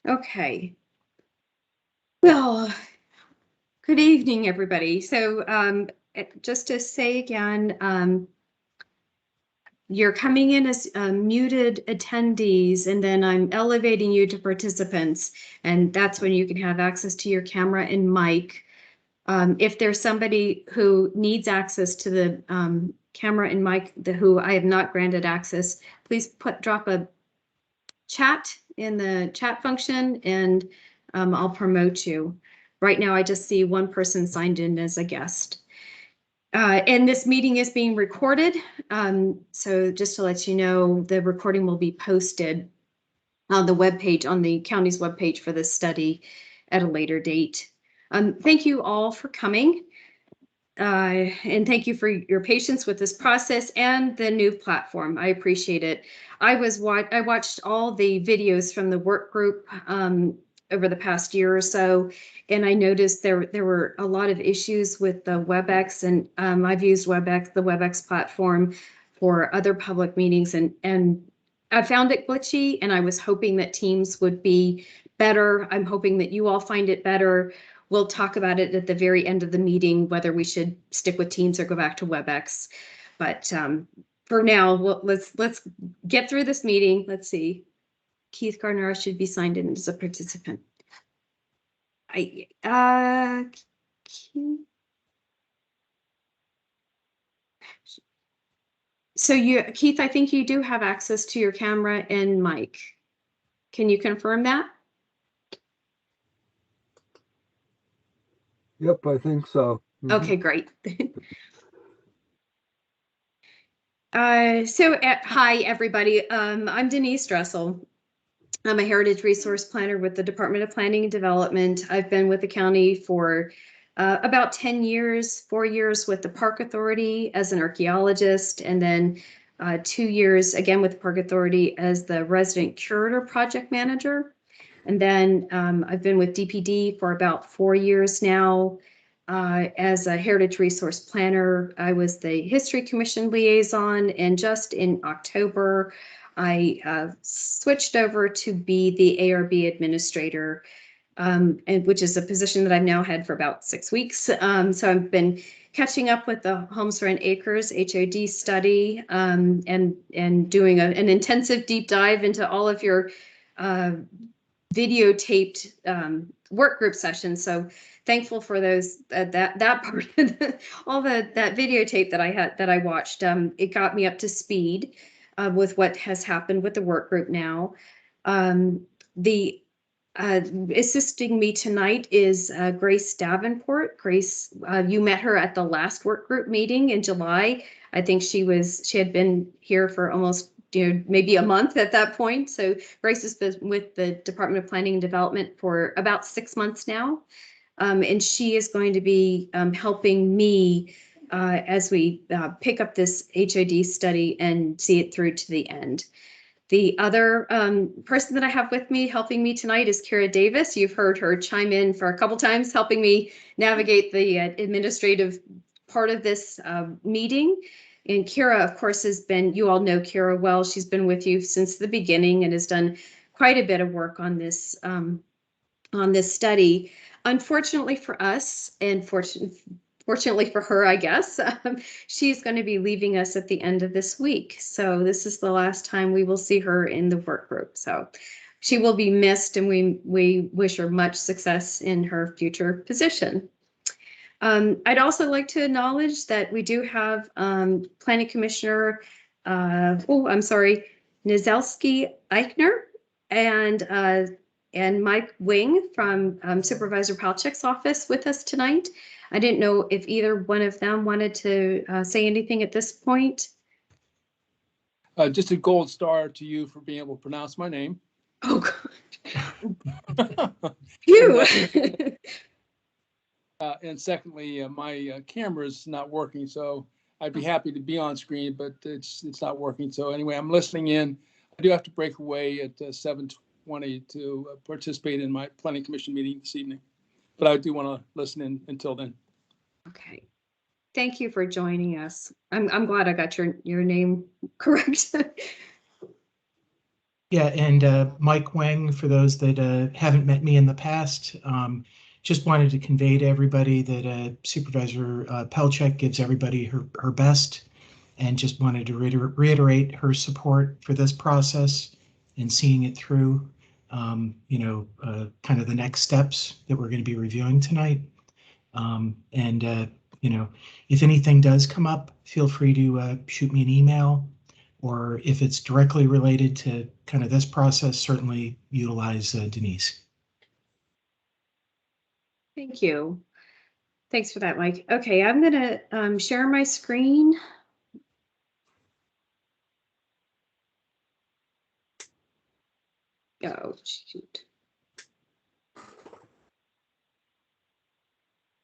Okay. Well, good evening, everybody. So just to say again, you're coming in as muted attendees, and then I'm elevating you to participants, and that's when you can have access to your camera and mic. If there's somebody who needs access to the camera and mic who I have not granted access, please drop a chat in the chat function, and I'll promote you. Right now, I just see one person signed in as a guest. And this meeting is being recorded. So just to let you know, the recording will be posted on the webpage, on the county's webpage for this study at a later date. Thank you all for coming. And thank you for your patience with this process and the new platform. I appreciate it. I watched all the videos from the work group over the past year or so, and I noticed there were a lot of issues with the WebEx, and I've used WebEx, the WebEx platform, for other public meetings, and I found it glitchy, and I was hoping that Teams would be better. I'm hoping that you all find it better. We'll talk about it at the very end of the meeting, whether we should stick with Teams or go back to WebEx. But for now, let's get through this meeting. Let's see. Keith Gardner should be signed in as a participant. So Keith, I think you do have access to your camera and mic. Can you confirm that? Yep, I think so. Okay, great. Hi, everybody. I'm Denise Russell. I'm a Heritage Resource Planner with the Department of Planning and Development. I've been with the county for about 10 years, 4 years with the Park Authority as an archaeologist, and then 2 years again with the Park Authority as the resident curator project manager. And then I've been with DPD for about 4 years now. As a Heritage Resource Planner, I was the History Commission liaison, and just in October, I switched over to be the ARB administrator, and which is a position that I've now had for about 6 weeks. So I've been catching up with the Holmes Rent Acres HOD study, and doing an intensive deep dive into all of your videotaped work group sessions. So thankful for those that part of all that videotape that I watched. It got me up to speed with what has happened with the work group now. Assisting me tonight is Grace Davenport. Grace, you met her at the last work group meeting in July. I think she had been here for almost maybe a month at that point. So Grace has been with the Department of Planning and Development for about 6 months now. And she is going to be helping me as we pick up this HOD study and see it through to the end. The other person that I have with me helping me tonight is Kira Davis. You've heard her chime in for a couple times, helping me navigate the administrative part of this meeting. And Kira, of course, you all know Kira well. She's been with you since the beginning and has done quite a bit of work on this study. Unfortunately for us, and fortunately for her, I guess, she's going to be leaving us at the end of this week. So this is the last time we will see her in the work group. So she will be missed, and we wish her much success in her future position. I'd also like to acknowledge that we do have Planning Commissioner, Nizelski Eichner, and Mike Wing from Supervisor Palchik's office with us tonight. I didn't know if either one of them wanted to say anything at this point. Just a gold star to you for being able to pronounce my name. Oh, God. Phew. And secondly, my camera is not working, so I'd be happy to be on screen, but it's not working. So anyway, I'm listening in. I do have to break away at 7:20 to participate in my Planning Commission meeting this evening, but I do want to listen in until then. Okay. Thank you for joining us. I'm glad I got your name correct. Yeah, and Mike Wang, for those that haven't met me in the past, just wanted to convey to everybody that Supervisor Pelchek gives everybody her best, and just wanted to reiterate her support for this process and seeing it through, kind of the next steps that we're going to be reviewing tonight. And if anything does come up, feel free to shoot me an email, or if it's directly related to kind of this process, certainly utilize Denise. Thank you. Thanks for that, Mike. Okay, I'm gonna share my screen. Oh, shoot.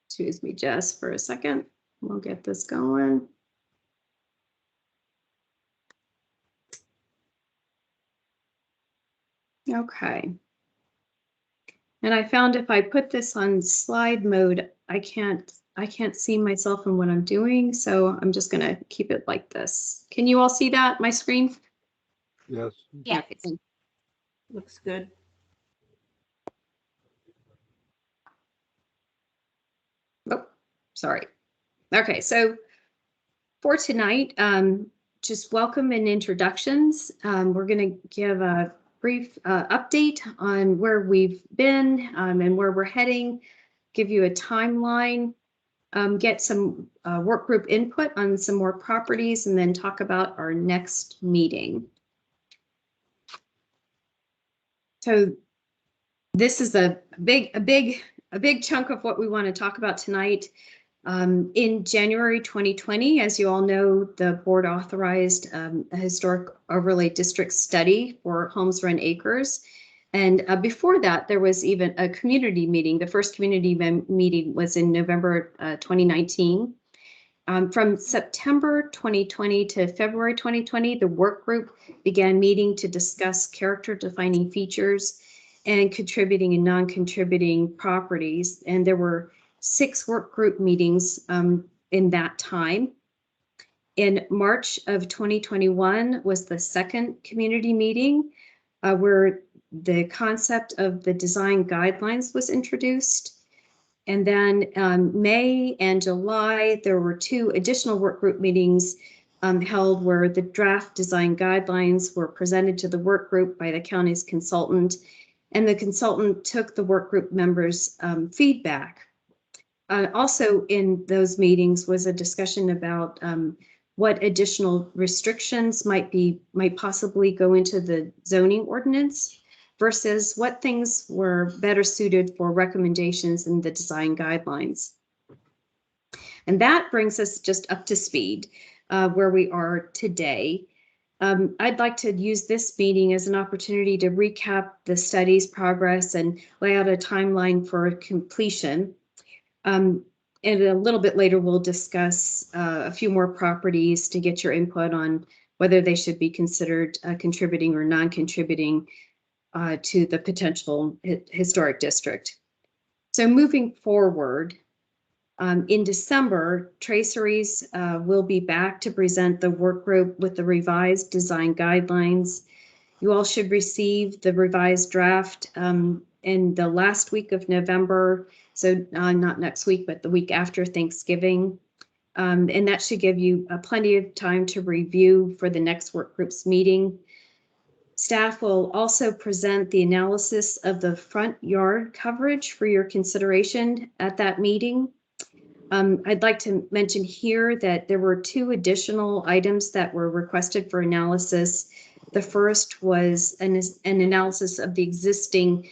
Excuse me just for a second. We'll get this going. Okay. And I found if I put this on slide mode, I can't see myself and what I'm doing. So I'm just gonna keep it like this. Can you all see that, my screen? Yes. Yeah, Okay. looks good. Oh, sorry. Okay, so for tonight, just welcome and introductions. We're going to give a brief update on where we've been and where we're heading, give you a timeline, get some work group input on some more properties, and then talk about our next meeting. So this is a big chunk of what we want to talk about tonight. In January 2020, as you all know, the board authorized a historic overlay district study for Holmes Run Acres. And before that, there was even a community meeting. The first community meeting was in November 2019. From September 2020 to February 2020, the work group began meeting to discuss character defining features and contributing and non-contributing properties. And there were 6 work group meetings in that time. In March of 2021 was the second community meeting where the concept of the design guidelines was introduced. And then May and July, there were 2 additional work group meetings held where the draft design guidelines were presented to the work group by the county's consultant, and the consultant took the work group members' feedback. Also in those meetings was a discussion about what additional restrictions might possibly go into the zoning ordinance versus what things were better suited for recommendations in the design guidelines. And that brings us just up to speed where we are today. I'd like to use this meeting as an opportunity to recap the study's progress and lay out a timeline for completion. And a little bit later, we'll discuss a few more properties to get your input on whether they should be considered contributing or non-contributing to the potential historic district. So moving forward, in December, Traceries will be back to present the work group with the revised design guidelines. You all should receive the revised draft in the last week of November. So not next week, but the week after Thanksgiving. And that should give you plenty of time to review for the next work group's meeting. Staff will also present the analysis of the front yard coverage for your consideration at that meeting. I'd like to mention here that there were 2 additional items that were requested for analysis. The first was an analysis of the existing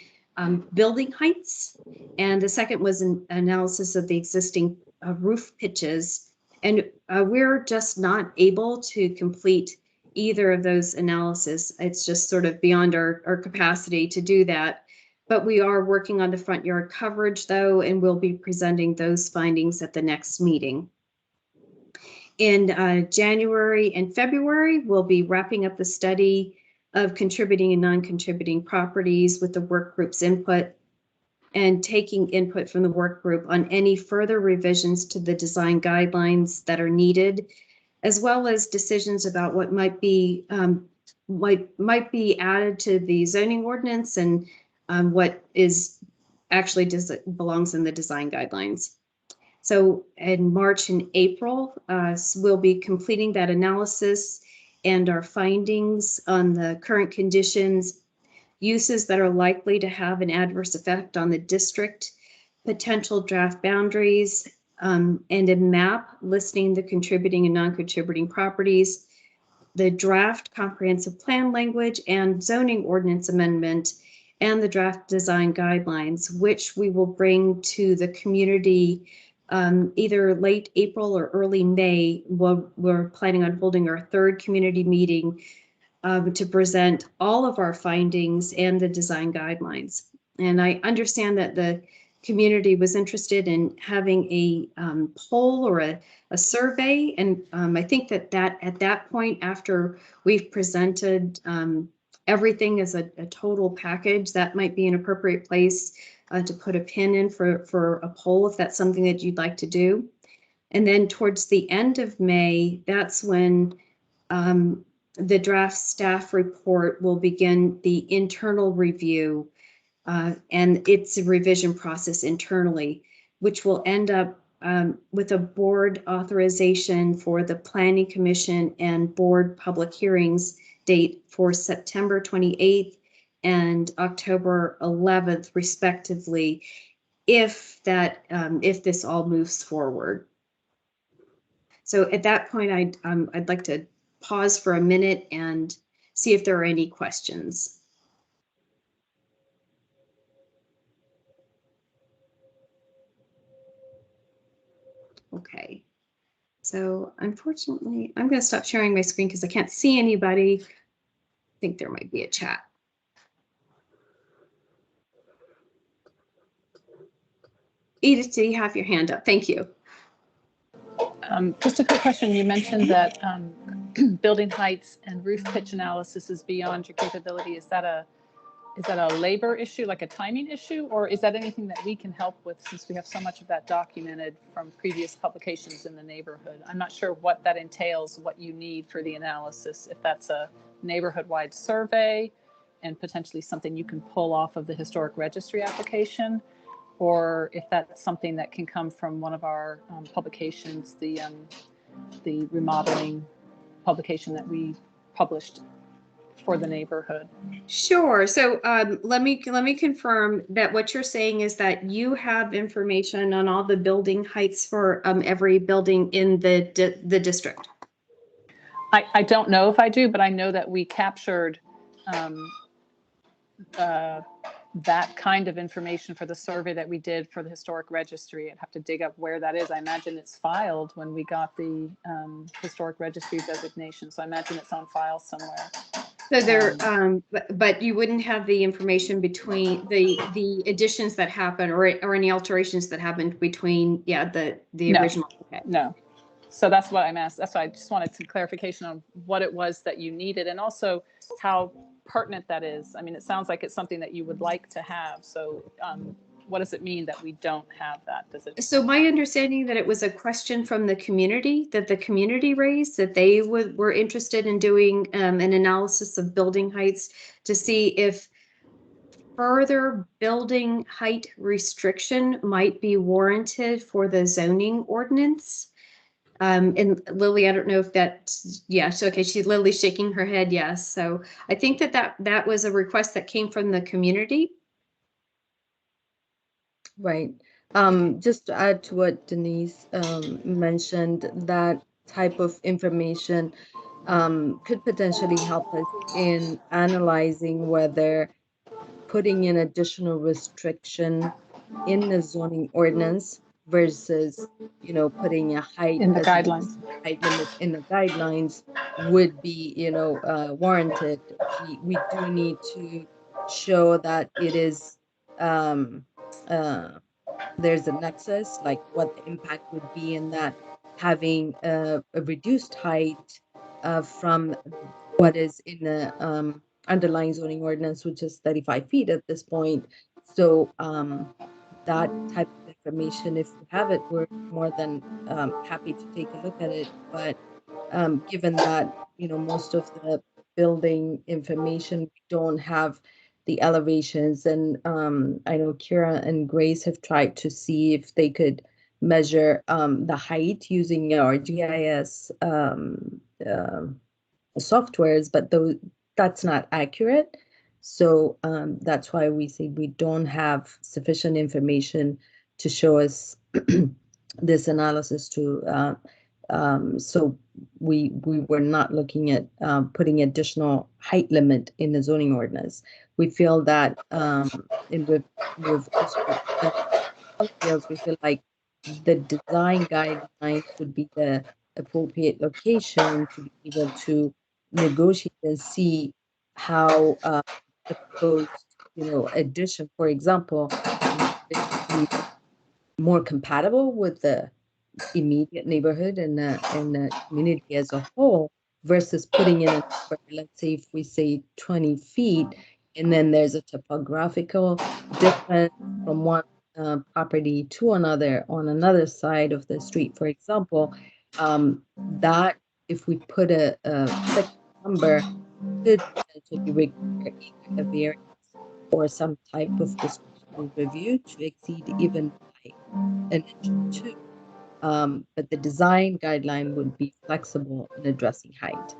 building heights, and the second was an analysis of the existing roof pitches. And we're just not able to complete either of those analyses. It's just sort of beyond our capacity to do that. But we are working on the front yard coverage, though, and we'll be presenting those findings at the next meeting. In January and February, we'll be wrapping up the study of contributing and non-contributing properties with the work group's input and taking input from the work group on any further revisions to the design guidelines that are needed, as well as decisions about what might be might be added to the zoning ordinance and what is actually belongs in the design guidelines. So in March and April, we'll be completing that analysis and our findings on the current conditions, uses that are likely to have an adverse effect on the district, potential draft boundaries, and a map listing the contributing and non-contributing properties, the draft comprehensive plan language and zoning ordinance amendment, and the draft design guidelines, which we will bring to the community either late April or early May. We're planning on holding our third community meeting to present all of our findings and the design guidelines. And I understand that the community was interested in having a poll or a survey. And I think that at that point, after we've presented everything as a total package, that might be an appropriate place to put a pin in for a poll, if that's something that you'd like to do. And then towards the end of May, that's when the draft staff report will begin the internal review, and it's a revision process internally, which will end up with a board authorization for the Planning Commission and board public hearings date for September 28th and October 11th, respectively, if this all moves forward. So at that point, I'd like to pause for a minute and see if there are any questions. Okay, so unfortunately, I'm going to stop sharing my screen because I can't see anybody. I think there might be a chat. Edith, do you have your hand up? Thank you. Just a quick question. You mentioned that building heights and roof pitch analysis is beyond your capability. Is that a labor issue, like a timing issue, or is that anything that we can help with, since we have so much of that documented from previous publications in the neighborhood? I'm not sure what that entails, what you need for the analysis, if that's a neighborhood-wide survey and potentially something you can pull off of the historic registry application, or if that's something that can come from one of our publications, the remodeling publication that we published for the neighborhood. Sure. So let me confirm that what you're saying is that you have information on all the building heights for every building in the district. I don't know if I do, but I know that we captured that kind of information for the survey that we did for the historic registry. I'd have to dig up where that is. I imagine it's filed when we got the historic registry designation. So I imagine it's on file somewhere. So there, but you wouldn't have the information between the additions that happen or any alterations that happened between, the No. original. Okay. No. So that's what I'm asked. That's why I just wanted some clarification on what it was that you needed, and also how pertinent that is. I mean, it sounds like it's something that you would like to have. So what does it mean that we don't have that? Does it? So my understanding that it was a question from the community, that the community raised, that they were interested in doing an analysis of building heights to see if further building height restriction might be warranted for the zoning ordinance. And Lily, I don't know if that's, yes, okay, Lily's shaking her head, yes. So I think that was a request that came from the community. Right. Just to add to what Denise mentioned, that type of information could potentially help us in analyzing whether putting in additional restriction in the zoning ordinance versus, putting a height In the guidelines. height limit in the guidelines would be, warranted. We do need to show that it is there's a nexus, like what the impact would be in that having a reduced height from what is in the underlying zoning ordinance, which is 35 feet at this point. So that type of information, if you have it, we're more than happy to take a look at it. But given that, most of the building information. We don't have the elevations, and I know Kira and Grace have tried to see if they could measure the height using our GIS softwares, but that's not accurate. So that's why we say we don't have sufficient information to show us this analysis to. So we were not looking at putting additional height limit in the zoning ordinance. We feel that with also details, we feel like the design guidelines would be the appropriate location to be able to negotiate and see how the proposed, addition, for example, be more compatible with the immediate neighborhood and the community as a whole versus putting in a number, let's say if we say 20 feet, and then there's a topographical difference from one property to another on another side of the street, for example, that if we put a fixed number could potentially require either a variance or some type of discretionary review to exceed even by an inch or two. But the design guideline would be flexible in addressing height.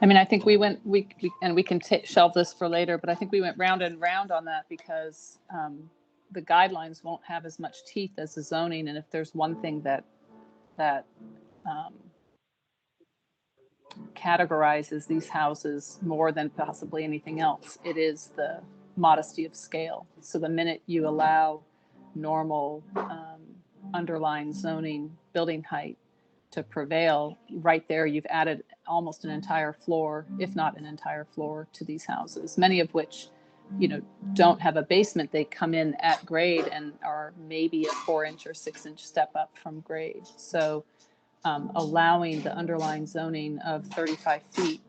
I mean, I think we and we can shelve this for later, but I think we went round and round on that because the guidelines won't have as much teeth as the zoning. And if there's one thing that categorizes these houses more than possibly anything else, it is the modesty of scale. So the minute you allow normal underlying zoning building height to prevail, right there you've added almost an entire floor, if not an entire floor, to these houses, many of which don't have a basement. They come in at grade and are maybe a 4-inch or 6-inch step up from grade. So allowing the underlying zoning of 35 feet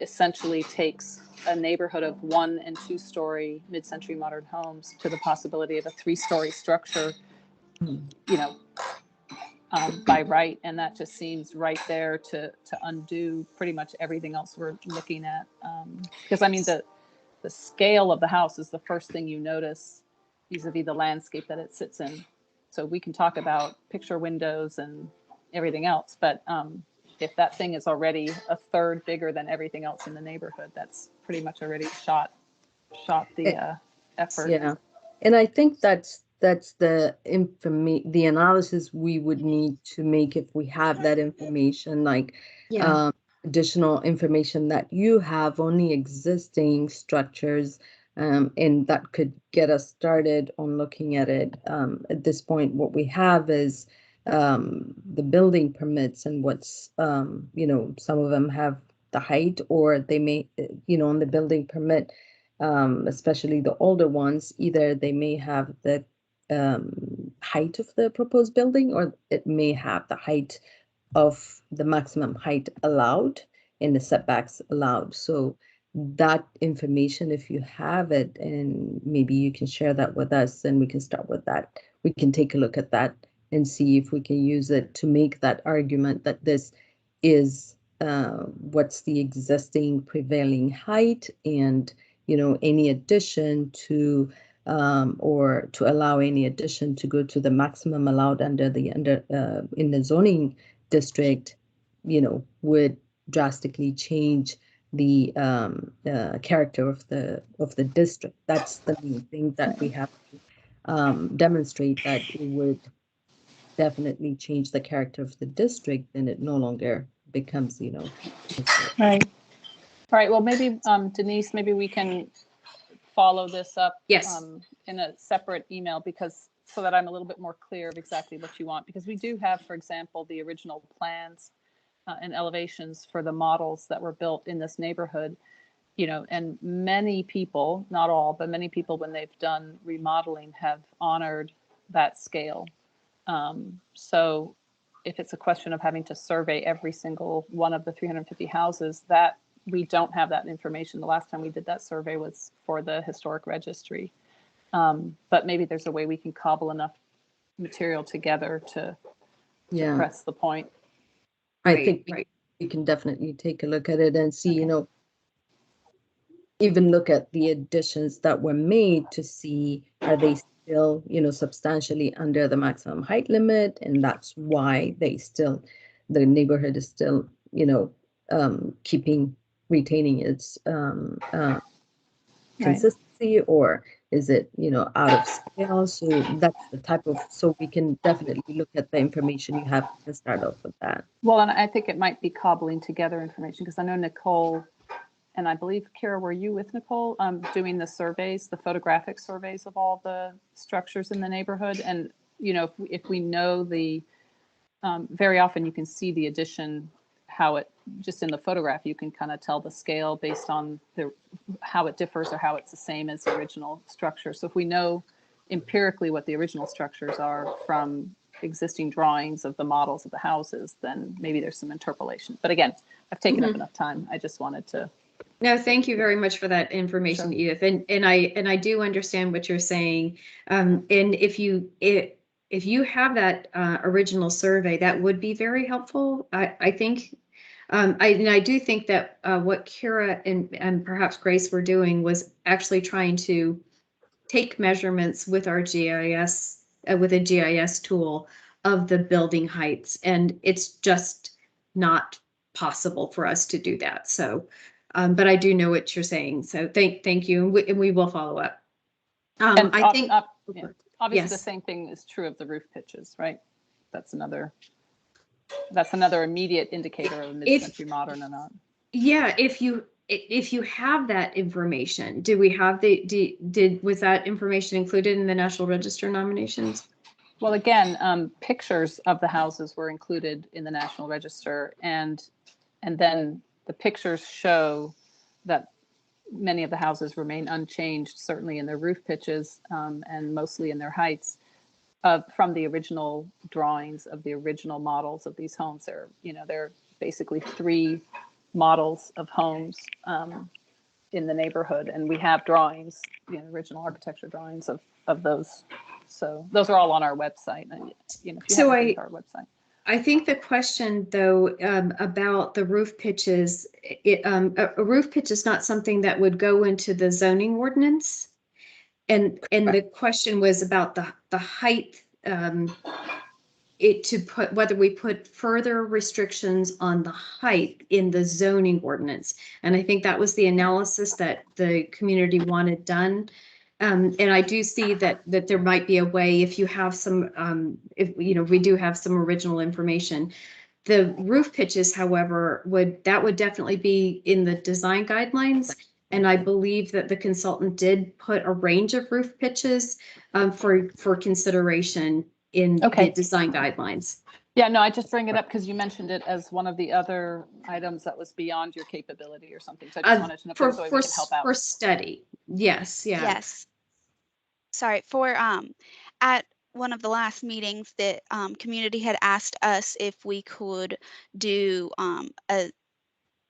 essentially takes a neighborhood of 1- and 2-story mid-century modern homes to the possibility of a 3-story structure, by right. And that just seems right there to undo pretty much everything else we're looking at. Because I mean, the scale of the house is the first thing you notice vis-a-vis the landscape that it sits in. So we can talk about picture windows and everything else, but if that thing is already a third bigger than everything else in the neighborhood, that's pretty much already shot the effort. Yeah, and I think that's the analysis we would need to make if we have that information, like additional information that you have on the existing structures, and that could get us started on looking at it. At this point, what we have is the building permits, and what's some of them have the height, or they may on the building permit, especially the older ones, either they may have the height of the proposed building, or it may have the height of the maximum height allowed and the setbacks allowed. So that information, if you have it, and maybe you can share that with us, then we can start with that. We can take a look at that and see if we can use it to make that argument that this is what's the existing prevailing height, and any addition to or to allow any addition to go to the maximum allowed in the zoning district, would drastically change the character of the district. That's the main thing that we have to demonstrate, that it would definitely change the character of the district, and it no longer becomes, Right. All right. Well, maybe Denise, maybe we can follow this up in a separate email, because so that I'm a little bit more clear of exactly what you want, because we do have, for example, the original plans and elevations for the models that were built in this neighborhood, and many people, not all, but many people, when they've done remodeling, have honored that scale. So if it's a question of having to survey every single one of the 350 houses, that we don't have that information. The last time we did that survey was for the historic registry. But maybe there's a way we can cobble enough material together to press the point. I think we can definitely take a look at it and see, you know, even look at the additions that were made to see, are they still, you know, substantially under the maximum height limit? And that's why the neighborhood is still, you know, retaining its consistency, or is it, you know, out of scale? So that's the type of, so we can definitely look at the information you have to start off with that. Well, and I think it might be cobbling together information, because I know Nicole, and I believe, Kara, were you with Nicole doing the surveys, the photographic surveys of all the structures in the neighborhood? And, you know, if we know the, very often you can see the addition, how it, just in the photograph, you can kind of tell the scale based on how it differs or how it's the same as the original structure. So if we know empirically what the original structures are from existing drawings of the models of the houses, then maybe there's some interpolation. But again, I've taken up enough time. I just wanted to. No, thank you very much for that information, Sure. Edith. And I do understand what you're saying. And if you have that original survey, that would be very helpful. I think. I do think that what Kira and perhaps Grace were doing was actually trying to take measurements with our GIS, with a GIS tool of the building heights, and it's just not possible for us to do that. So, but I do know what you're saying. So thank you, and we will follow up. And I think yeah, obviously yes. the same thing is true of the roof pitches, right? That's another immediate indicator of mid-century modern or not. Yeah, if you have that information, do we have was that information included in the National Register nominations? Well, again, pictures of the houses were included in the National Register, and then the pictures show that many of the houses remain unchanged, certainly in their roof pitches and mostly in their heights. From the original drawings of the original models of these homes. They're basically 3 models of homes in the neighborhood, and we have drawings, original architecture drawings of those. So those are all on our website. And, if you So haven't been to our website. I think the question, though, about the roof pitches, a roof pitch is not something that would go into the zoning ordinance. And the question was about the height, whether we put further restrictions on the height in the zoning ordinance. And I think that was the analysis that the community wanted done. And I do see that there might be a way, if you have some, if we do have some original information. The roof pitches, however, would definitely be in the design guidelines. And I believe that the consultant did put a range of roof pitches for consideration in the design guidelines. Yeah, no, I just bring it up because you mentioned it as one of the other items that was beyond your capability or something. So I just wanted to know if there's a way we could help out. For study. Yes, yeah. Yes. Sorry, at one of the last meetings, the community had asked us if we could do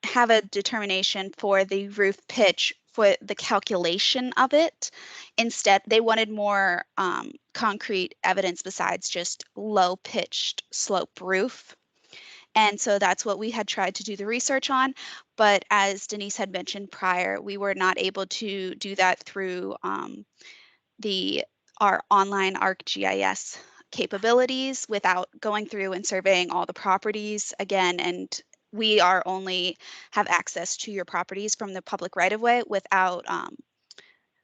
have a determination for the roof pitch for the calculation of it. Instead, they wanted more concrete evidence besides just low pitched slope roof. And so that's what we had tried to do the research on. But as Denise had mentioned prior, we were not able to do that through our online ArcGIS capabilities without going through and surveying all the properties again. And we only have access to your properties from the public right of way without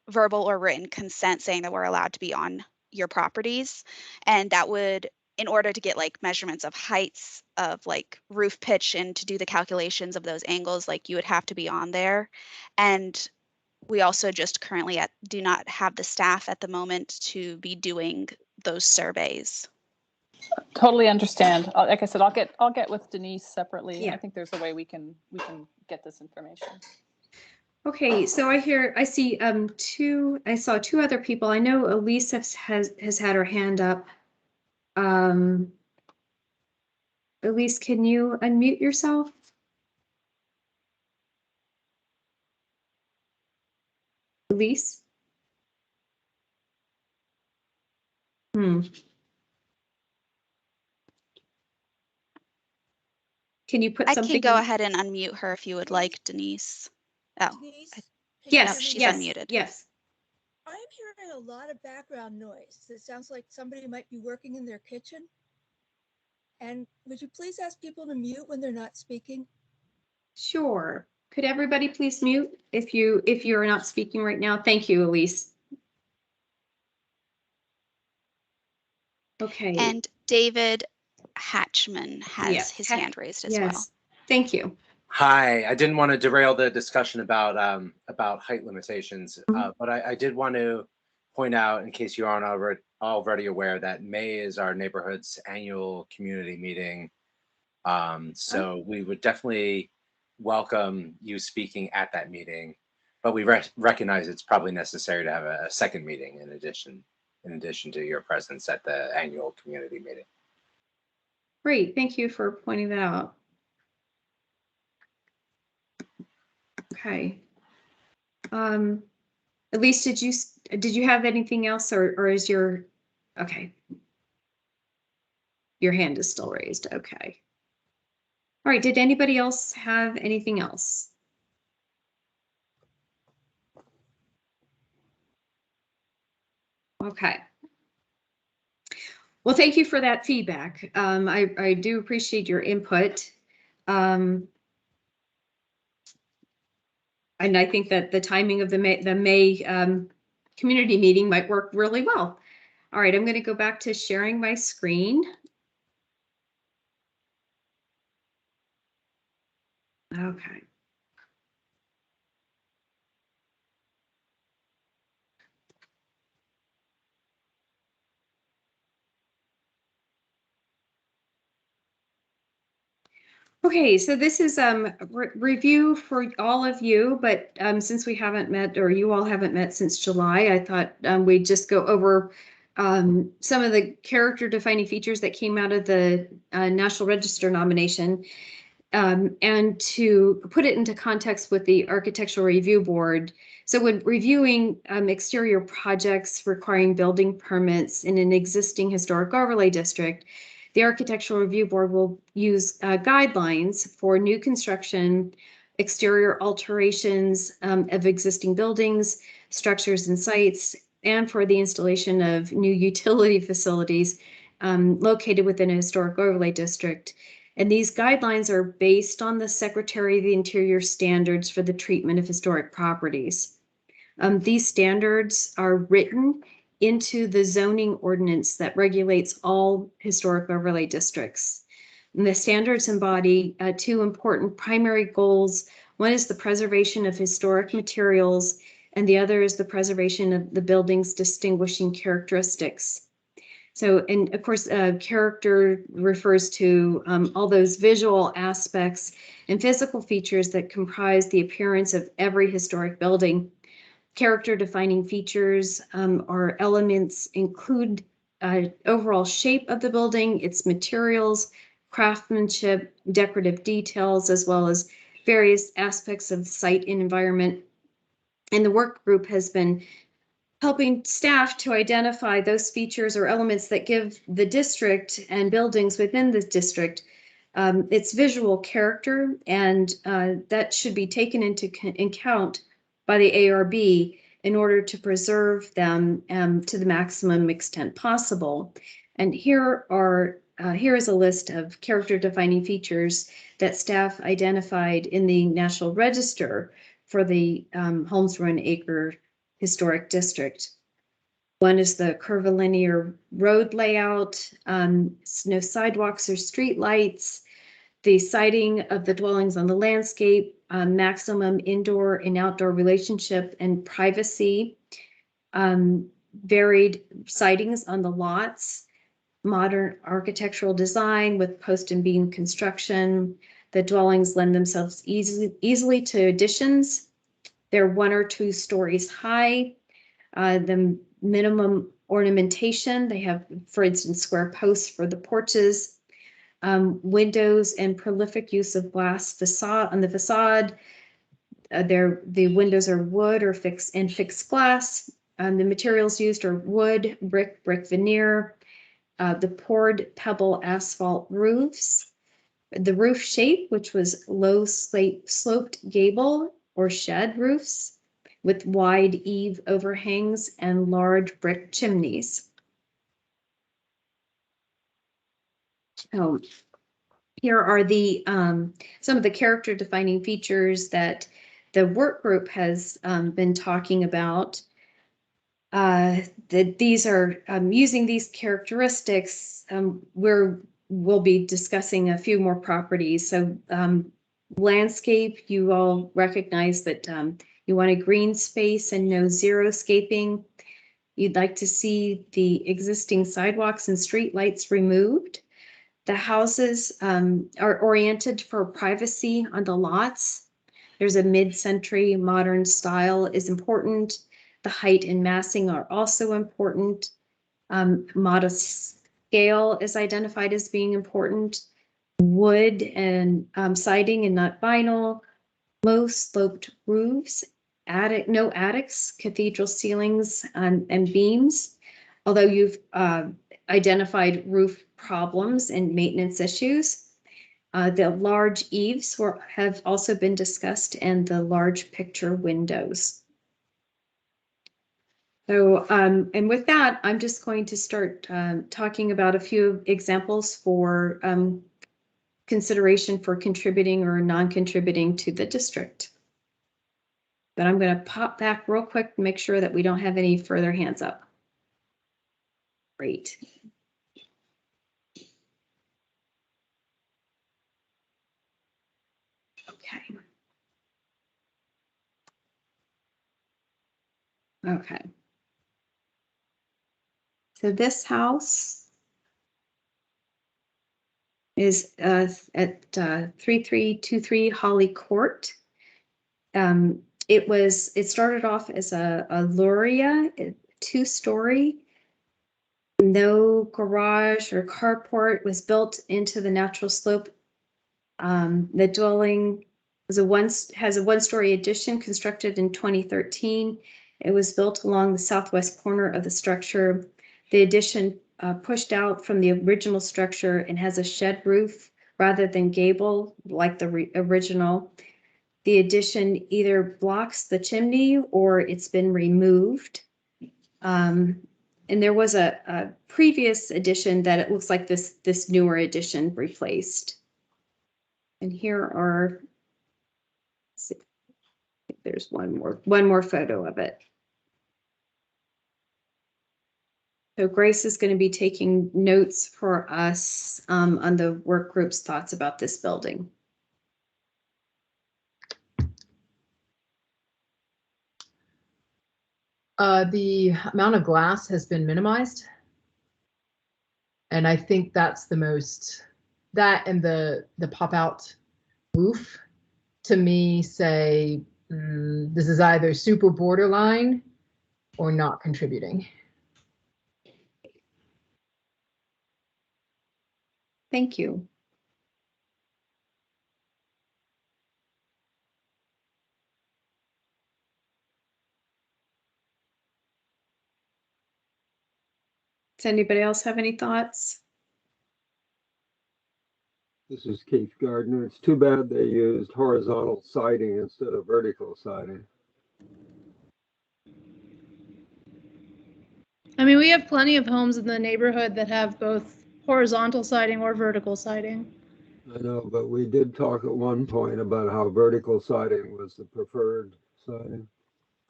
verbal or written consent saying that we're allowed to be on your properties. And that would, in order to get like measurements of heights of like roof pitch and to do the calculations of those angles, like you would have to be on there. And we also just currently do not have the staff at the moment to be doing those surveys. Totally understand. Like I said, I'll get with Denise separately. Yeah. I think there's a way we can get this information. Okay, so I saw 2 other people. I know Elise has had her hand up. Elise, can you unmute yourself? Elise? Can you put I something? can go ahead and unmute her if you would like, Denise. Oh, Denise, can you Yes, hear me she's now? yes, unmuted. yes. I'm hearing a lot of background noise. It sounds like somebody might be working in their kitchen. And would you please ask people to mute when they're not speaking? Sure. Could everybody please mute if you're not speaking right now? Thank you, Elise. Okay. And David Hatchman has Yes, his hand raised as yes. well. Thank you. Hi, I didn't want to derail the discussion about height limitations, Mhm. but I did want to point out, in case you aren't already aware, that May is our neighborhood's annual community meeting. So we would definitely welcome you speaking at that meeting, but we recognize it's probably necessary to have a second meeting in addition to your presence at the annual community meeting. Great. Thank you for pointing that out. Okay. Elise, did you have anything else, or is your okay? Your hand is still raised. Okay. All right. Did anybody else have anything else? Okay. Well, thank you for that feedback. I do appreciate your input. And I think that the timing of the May community meeting might work really well. All right, I'm going to go back to sharing my screen. Okay. Okay, so this is review for all of you, but since we haven't met, or you all haven't met since July, I thought we'd just go over some of the character defining features that came out of the National Register nomination, and to put it into context with the Architectural Review Board. So when reviewing exterior projects requiring building permits in an existing historic overlay district, the Architectural Review Board will use guidelines for new construction, exterior alterations of existing buildings, structures, and sites, and for the installation of new utility facilities located within a historic overlay district. And these guidelines are based on the Secretary of the Interior standards for the treatment of historic properties. These standards are written into the zoning ordinance that regulates all historic overlay districts. And the standards embody two important primary goals. One is the preservation of historic materials, and the other is the preservation of the building's distinguishing characteristics. So, and of course, character refers to all those visual aspects and physical features that comprise the appearance of every historic building. Character defining features or elements include overall shape of the building, its materials, craftsmanship, decorative details, as well as various aspects of site and environment. And the work group has been helping staff to identify those features or elements that give the district and buildings within the district its visual character, and that should be taken into account by the ARB in order to preserve them to the maximum extent possible. And here is a list of character defining features that staff identified in the National Register for the Holmes Run Acre Historic District. One is the curvilinear road layout, no sidewalks or street lights, the siting of the dwellings on the landscape, maximum indoor and outdoor relationship and privacy, varied sightings on the lots, modern architectural design with post and beam construction. The dwellings lend themselves easily to additions. They're 1 or 2 stories high. The minimum ornamentation, they have, for instance, square posts for the porches, windows and prolific use of glass facade on the facade. The windows are wood or fixed glass. The materials used are wood, brick veneer, the poured pebble asphalt roofs, the roof shape, which was low sloped gable or shed roofs with wide eave overhangs and large brick chimneys. Oh, here are the some of the character defining features that the work group has been talking about. That these are using these characteristics. We'll be discussing a few more properties. So landscape, you all recognize that you want a green space and no xeriscaping. You'd like to see the existing sidewalks and street lights removed. The houses are oriented for privacy on the lots. There's a mid-century modern style is important. The height and massing are also important. Modest scale is identified as being important. Wood and siding and not vinyl. Low sloped roofs. No attics, cathedral ceilings and beams. Although you've identified roof problems and maintenance issues. The large eaves have also been discussed, and the large picture windows. So, and with that, I'm just going to start talking about a few examples for consideration for contributing or non-contributing to the district. But I'm going to pop back real quick to make sure that we don't have any further hands up. Great. Okay. Okay. So this house is at 3323 Holly Court. It started off as a Luria, 2-story. No garage or carport, was built into the natural slope. The dwelling has a 1-story addition constructed in 2013. It was built along the southwest corner of the structure. The addition pushed out from the original structure and has a shed roof rather than gable like the original. The addition either blocks the chimney or it's been removed. And there was a previous addition that it looks like this newer addition replaced. And here are, I think there's one more photo of it. So Grace is going to be taking notes for us on the work group's thoughts about this building. The amount of glass has been minimized. And I think that's the most, that and the pop-out roof to me say this is either super borderline or not contributing. Thank you. Does anybody else have any thoughts? This is Keith Gardner. It's too bad they used horizontal siding instead of vertical siding. I mean, we have plenty of homes in the neighborhood that have both horizontal siding or vertical siding. I know, but we did talk at one point about how vertical siding was the preferred siding.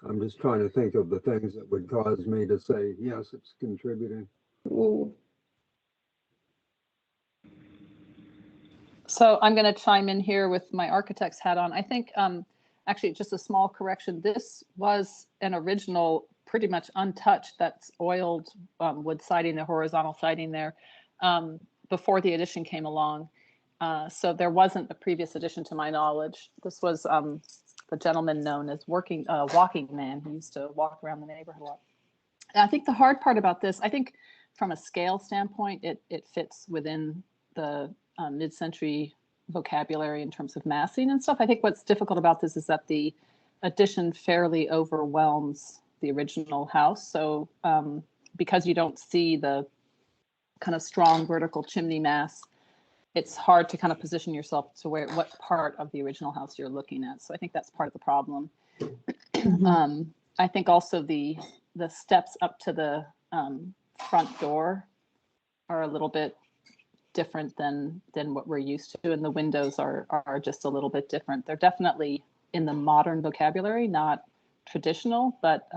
I'm just trying to think of the things that would cause me to say, yes, it's contributing. Ooh. So I'm going to chime in here with my architect's hat on. I think actually just a small correction. This was an original, pretty much untouched, that's oiled wood siding, the horizontal siding there, before the addition came along. So there wasn't a previous addition to my knowledge. This was the gentleman known as Walking Man, who used to walk around the neighborhood a lot. And I think the hard part about this, I think from a scale standpoint, it fits within the mid-century vocabulary in terms of massing and stuff. I think what's difficult about this is that the addition fairly overwhelms the original house. So because you don't see the kind of strong vertical chimney mass, it's hard to kind of position yourself to what part of the original house you're looking at. So I think that's part of the problem. I think also the steps up to the front door are a little bit different than what we're used to, and the windows are just a little bit different. They're definitely in the modern vocabulary, not traditional, but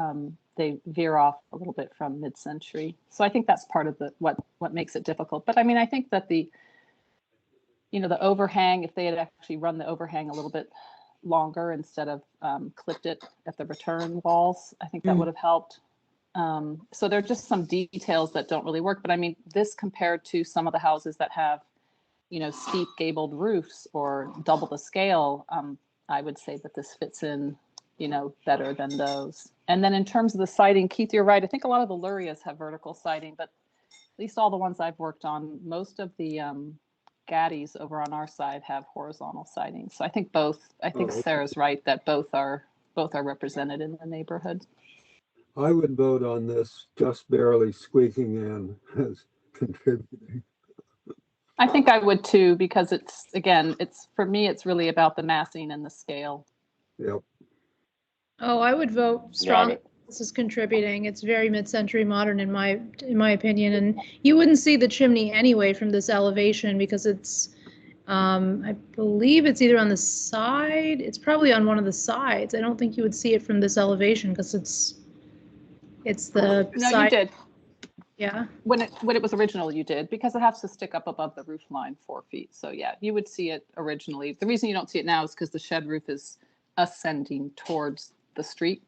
they veer off a little bit from mid-century. So I think that's part of what makes it difficult. But I mean, I think that the overhang, if they had actually run the overhang a little bit longer instead of clipped it at the return walls, I think that would have helped. So there are just some details that don't really work. But I mean, this compared to some of the houses that have, steep gabled roofs or double the scale, I would say that this fits in, better than those. And then in terms of the siding, Keith, you're right. I think a lot of the Lurias have vertical siding, but at least all the ones I've worked on, most of the Gaddies over on our side have horizontal siding. So I think Sarah's right that both are represented in the neighborhood. I would vote on this just barely squeaking in as contributing. I think I would too, because for me, it's really about the massing and the scale. Yep. Oh, I would vote strong. This is contributing. It's very mid-century modern in my opinion, and you wouldn't see the chimney anyway from this elevation because it's, I believe it's either on the side. It's probably on one of the sides. I don't think you would see it from this elevation because it's the No, side. you did. Yeah. When it was original, you did, because it has to stick up above the roof line 4 feet. So yeah, you would see it originally. The reason you don't see it now is because the shed roof is ascending towards the street.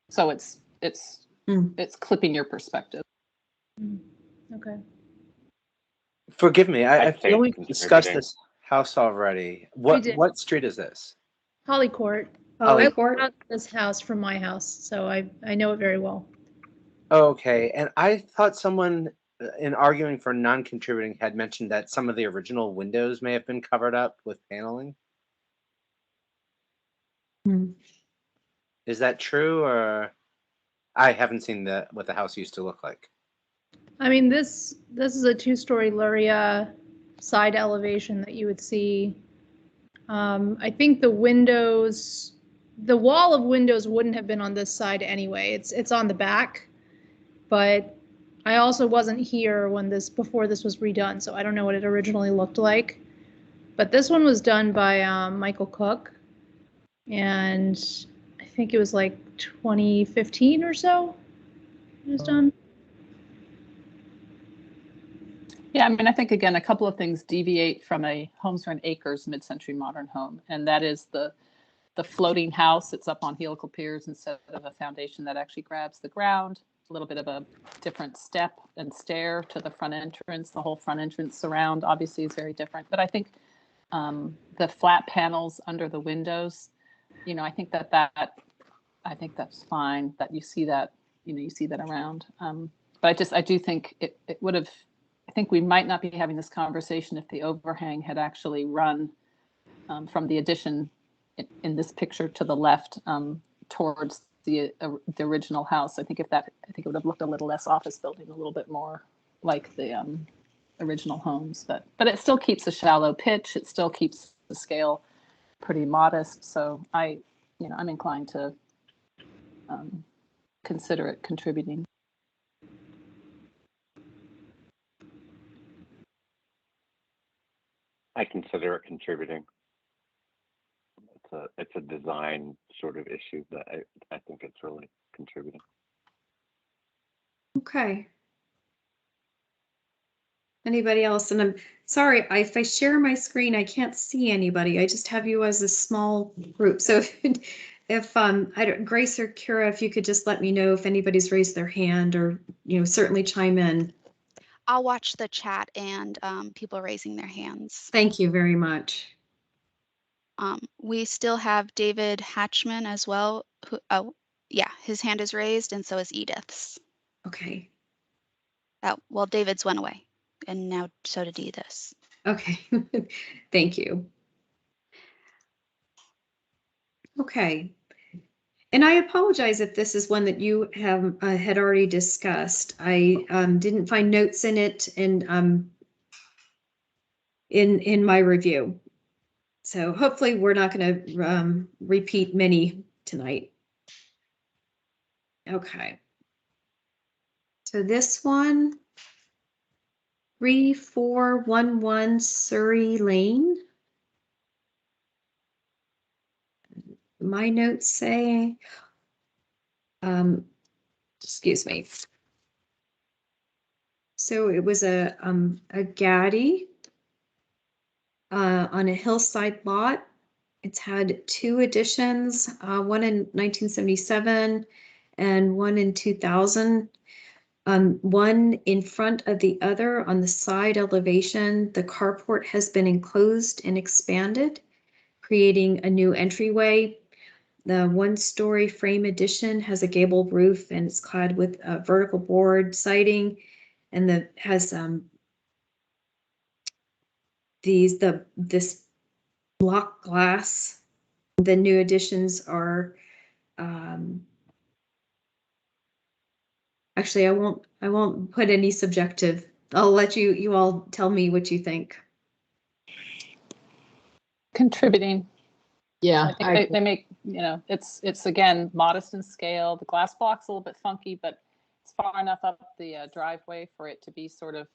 So it's clipping your perspective. Okay. Forgive me, I feel we discussed this house already. What street is this? Holly Court. Holly I Court. bought this house from my house, so I know it very well. Okay, and I thought someone in arguing for non-contributing had mentioned that some of the original windows may have been covered up with paneling. Is that true, or I haven't seen what the house used to look like? I mean, this is a 2-story Luria side elevation that you would see. I think the wall of windows wouldn't have been on this side anyway. It's on the back, but I also wasn't here before this was redone, so I don't know what it originally looked like. But this one was done by Michael Cook, and I think it was like 2015 or so it was done. Yeah, I mean, I think, again, a couple of things deviate from a Homes for an Acres mid-century modern home, and that is the floating house. It's up on helical piers instead of a foundation that actually grabs the ground. A little bit of a different step and stair to the front entrance. The whole front entrance surround obviously is very different. But I think the flat panels under the windows, I think I think that's fine that you see that, you see that around. But I do think it would have. I think we might not be having this conversation if the overhang had actually run from the addition in this picture to the left towards the original house. I think it would have looked a little less office building, a little bit more like the original homes. But it still keeps a shallow pitch. It still keeps the scale pretty modest. So I'm inclined to consider it contributing. I consider it contributing. It's a design sort of issue that I think it's really contributing. Okay. Anybody else? And I'm sorry, if I share my screen, I can't see anybody. I just have you as a small group. So if Grace or Kira, if you could just let me know if anybody's raised their hand, or certainly chime in. I'll watch the chat and people raising their hands. Thank you very much. We still have David Hatchman as well. His hand is raised, and so is Edith's. Okay. Well, David's went away, and now so did Edith's. Okay. Thank you. Okay. And I apologize if this is one that you had already discussed. I didn't find notes in it, and in my review. So hopefully we're not going to repeat many tonight. Okay. So this one, 3411 Surrey Lane. My notes say, excuse me. So it was a gaddy on a hillside lot. It's had 2 additions, one in 1977 and one in 2000. One in front of the other on the side elevation. The carport has been enclosed and expanded, creating a new entryway. The 1-story frame addition has a gable roof and it's clad with a vertical board siding, and has this block glass. The new additions are actually, I won't put any subjective. I'll let you all tell me what you think. Contributing. Yeah, I think they make, it's again modest in scale. The glass block's a little bit funky, but it's far enough up the driveway for it to be sort of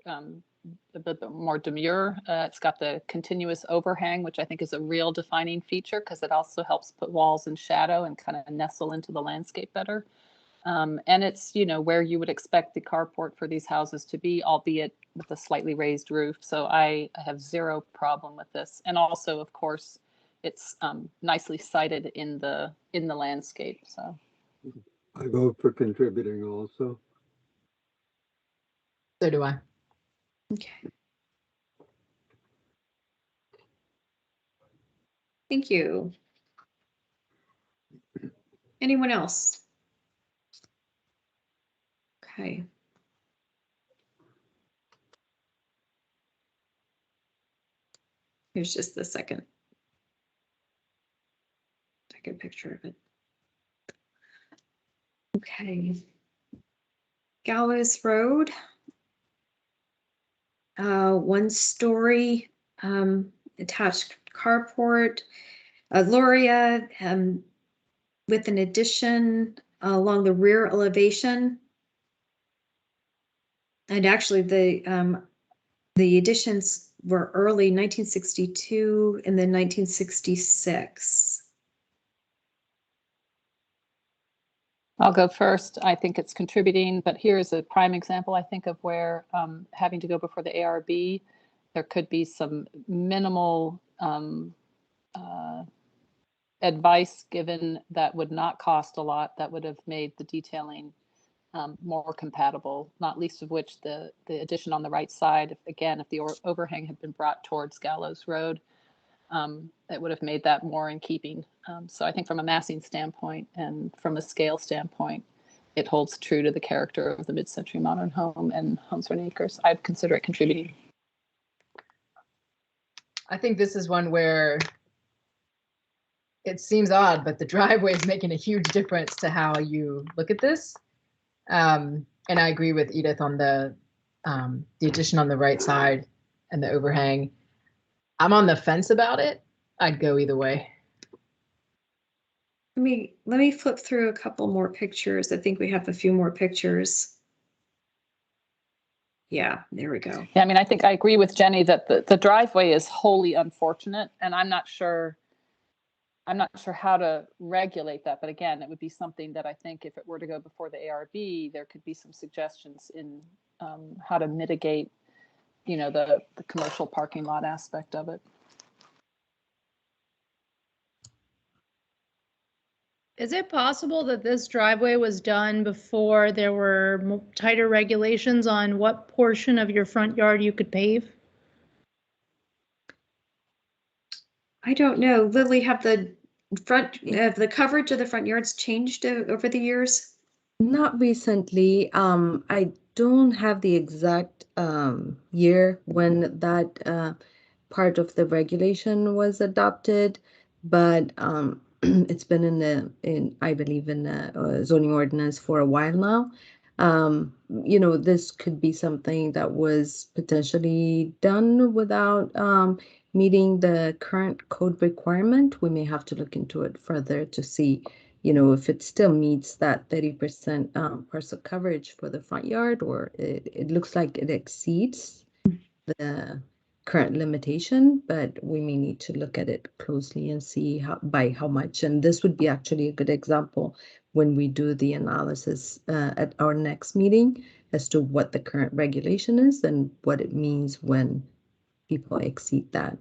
a bit more demure. It's got the continuous overhang, which I think is a real defining feature because it also helps put walls in shadow and kind of nestle into the landscape better. And it's, where you would expect the carport for these houses to be, albeit with a slightly raised roof. So I have zero problem with this. And also, of course, it's nicely sited in the landscape. So I vote for contributing also. So do I. Okay. Thank you. Anyone else? Okay. Here's just the second picture of it. Okay. Gallows Road. 1-story attached carport. Loria with an addition along the rear elevation. And actually the additions were early 1962 and then 1966. I'll go first. I think it's contributing, but here's a prime example, I think, of where having to go before the ARB, there could be some minimal advice given that would not cost a lot, that would have made the detailing more compatible, not least of which the addition on the right side, if the overhang had been brought towards Gallows Road, it would have made that more in keeping. So I think from a massing standpoint and from a scale standpoint, it holds true to the character of the mid-century modern home and Homes for Acres. I'd consider it contributing. I think this is one where it seems odd, but the driveway is making a huge difference to how you look at this. And I agree with Edith on the addition on the right side and the overhang. I'm on the fence about it. I'd go either way. Let me flip through a couple more pictures. I think we have a few more pictures. Yeah, there we go. Yeah, I think I agree with Jenny that the driveway is wholly unfortunate, and I'm not sure how to regulate that. But again, it would be something that I think if it were to go before the ARB, there could be some suggestions in how to mitigate, the commercial parking lot aspect of it. Is it possible that this driveway was done before there were tighter regulations on what portion of your front yard you could pave? I don't know. Lily, have the coverage of the front yards changed over the years? Not recently. I don't have the exact year when that part of the regulation was adopted, but it's been in I believe in the zoning ordinance for a while now. This could be something that was potentially done without meeting the current code requirement. We may have to look into it further to see, if it still meets that 30% parcel coverage for the front yard, or it looks like it exceeds the current limitation, but we may need to look at it closely and see by how much. And this would be actually a good example when we do the analysis at our next meeting as to what the current regulation is and what it means when people exceed that.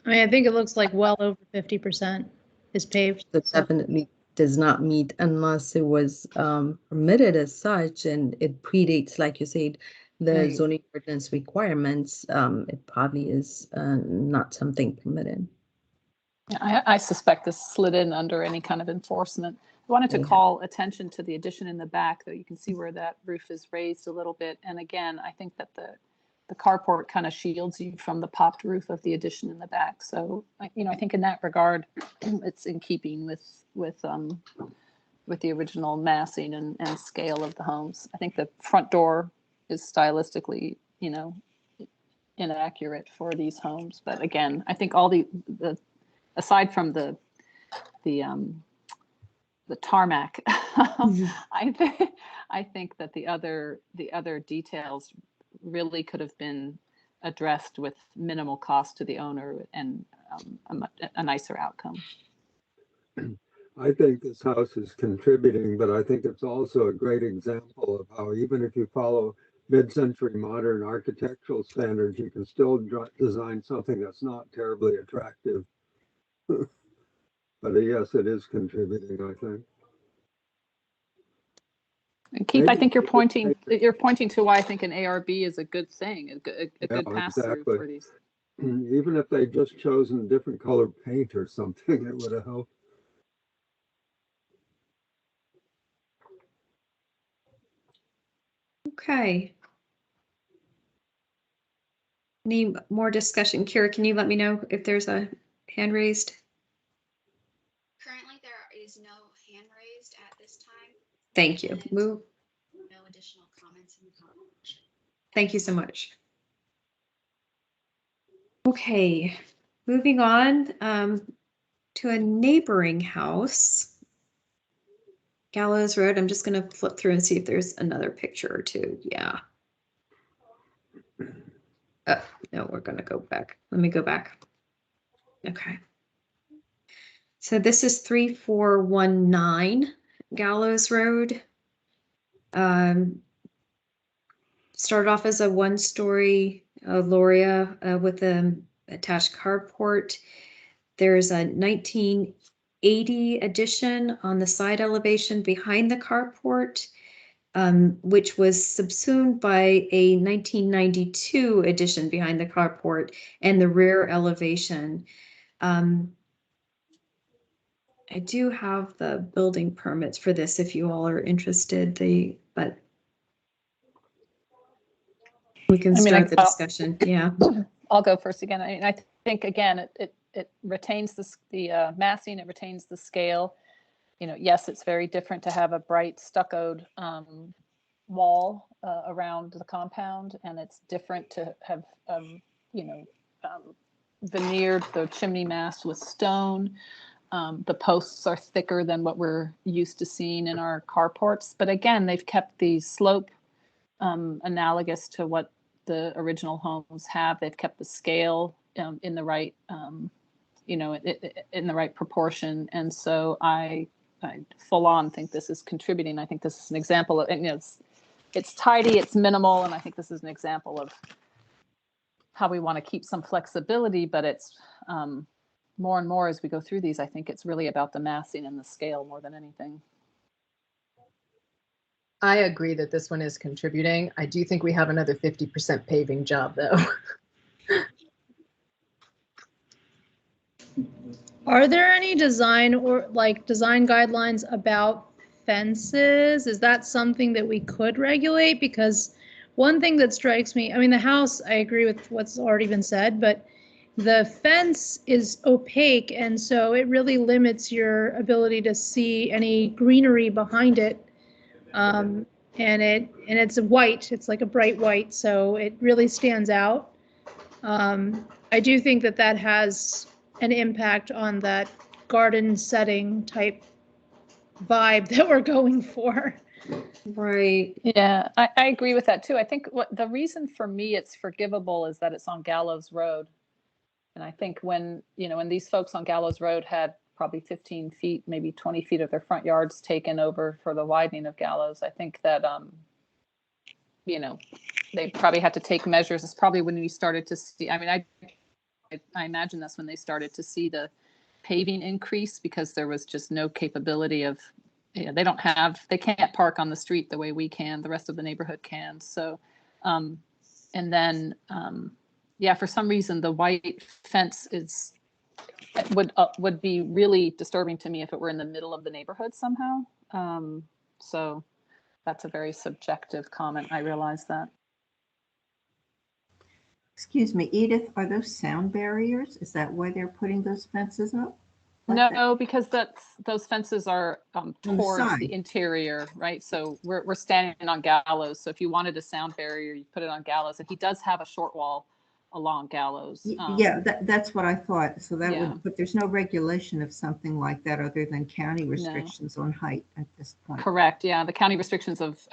I mean, I think it looks like well over 50% is paved. So definitely does not meet unless it was permitted as such, and it predates, like you said, the Right. zoning ordinance requirements. It probably is not something permitted. Yeah, I suspect this slid in under any kind of enforcement. I wanted to Yeah. call attention to the addition in the back, though. You can see where that roof is raised a little bit. And again, I think that the carport kind of shields you from the popped roof of the addition in the back. So, I think in that regard, it's in keeping with the original massing and scale of the homes. I think the front door is stylistically, inaccurate for these homes. But again, I think all the aside from the tarmac, I think that the other details really could have been addressed with minimal cost to the owner and a nicer outcome. I think this house is contributing, but I think it's also a great example of how even if you follow mid-century modern architectural standards, you can still design something that's not terribly attractive. But yes, it is contributing, I think. And Keith, I think you're pointing to why I think an ARB is a good thing, a good pass-through for these. Even if they just chosen different colored paint or something, it would have helped. Okay. Any more discussion? Kira, can you let me know if there's a hand raised? Currently, there is no hand raised at this time. Thank you. Move. No additional comments in the comment section. Thank you so much. Okay, moving on to a neighboring house. Gallows Road. I'm just going to flip through and see if there's another picture or two. Yeah. Oh, no, we're going to go back. Let me go back. Okay. So this is 3419 Gallows Road. Started off as a one-story Loria with an attached carport. There's a 1980 addition on the side elevation behind the carport, which was subsumed by a 1992 addition behind the carport and the rear elevation. I do have the building permits for this if you all are interested. But we can start the discussion. Yeah. I'll go first again. I think again, it retains the massing, it retains the scale. Yes, it's very different to have a bright stuccoed wall around the compound, and it's different to have veneered the chimney mast with stone. The posts are thicker than what we're used to seeing in our carports, but again, they've kept the slope analogous to what the original homes have. They've kept the scale in the right, in the right proportion, and so I full on think this is contributing. I think this is an example of, it's tidy, it's minimal, and I think this is an example of how we want to keep some flexibility, but it's more and more as we go through these, I think it's really about the massing and the scale more than anything. I agree that this one is contributing. I do think we have another 50% paving job though. Are there any design guidelines about fences? Is that something that we could regulate? Because one thing that strikes me, I mean, the house, I agree with what's already been said, but the fence is opaque, and so it really limits your ability to see any greenery behind it. and it's white. It's like a bright white, so it really stands out. I do think that that has an impact on that garden setting type vibe that we're going for. Right. Yeah, I agree with that too. I think what the reason for me it's forgivable is that it's on Gallows Road. And I think when these folks on Gallows Road had probably 15 feet, maybe 20 feet of their front yards taken over for the widening of Gallows, I think that, they probably had to take measures. It's probably when we started to see, I mean, I imagine that's when they started to see the paving increase because there was just no capability of, they can't park on the street the way we can, the rest of the neighborhood can. So, and then, yeah, for some reason, the white fence would be really disturbing to me if it were in the middle of the neighborhood somehow. So that's a very subjective comment. I realize that. Excuse me, Edith, are those sound barriers? Is that why they're putting those fences up? Like No, because those fences are towards the interior, right? So we're standing on Gallows. So if you wanted a sound barrier, you put it on Gallows. And he does have a short wall along Gallows. Yeah, that's what I thought. So that yeah. would, but there's no regulation of something like that other than county restrictions on height at this point. Correct. Yeah, the county restrictions of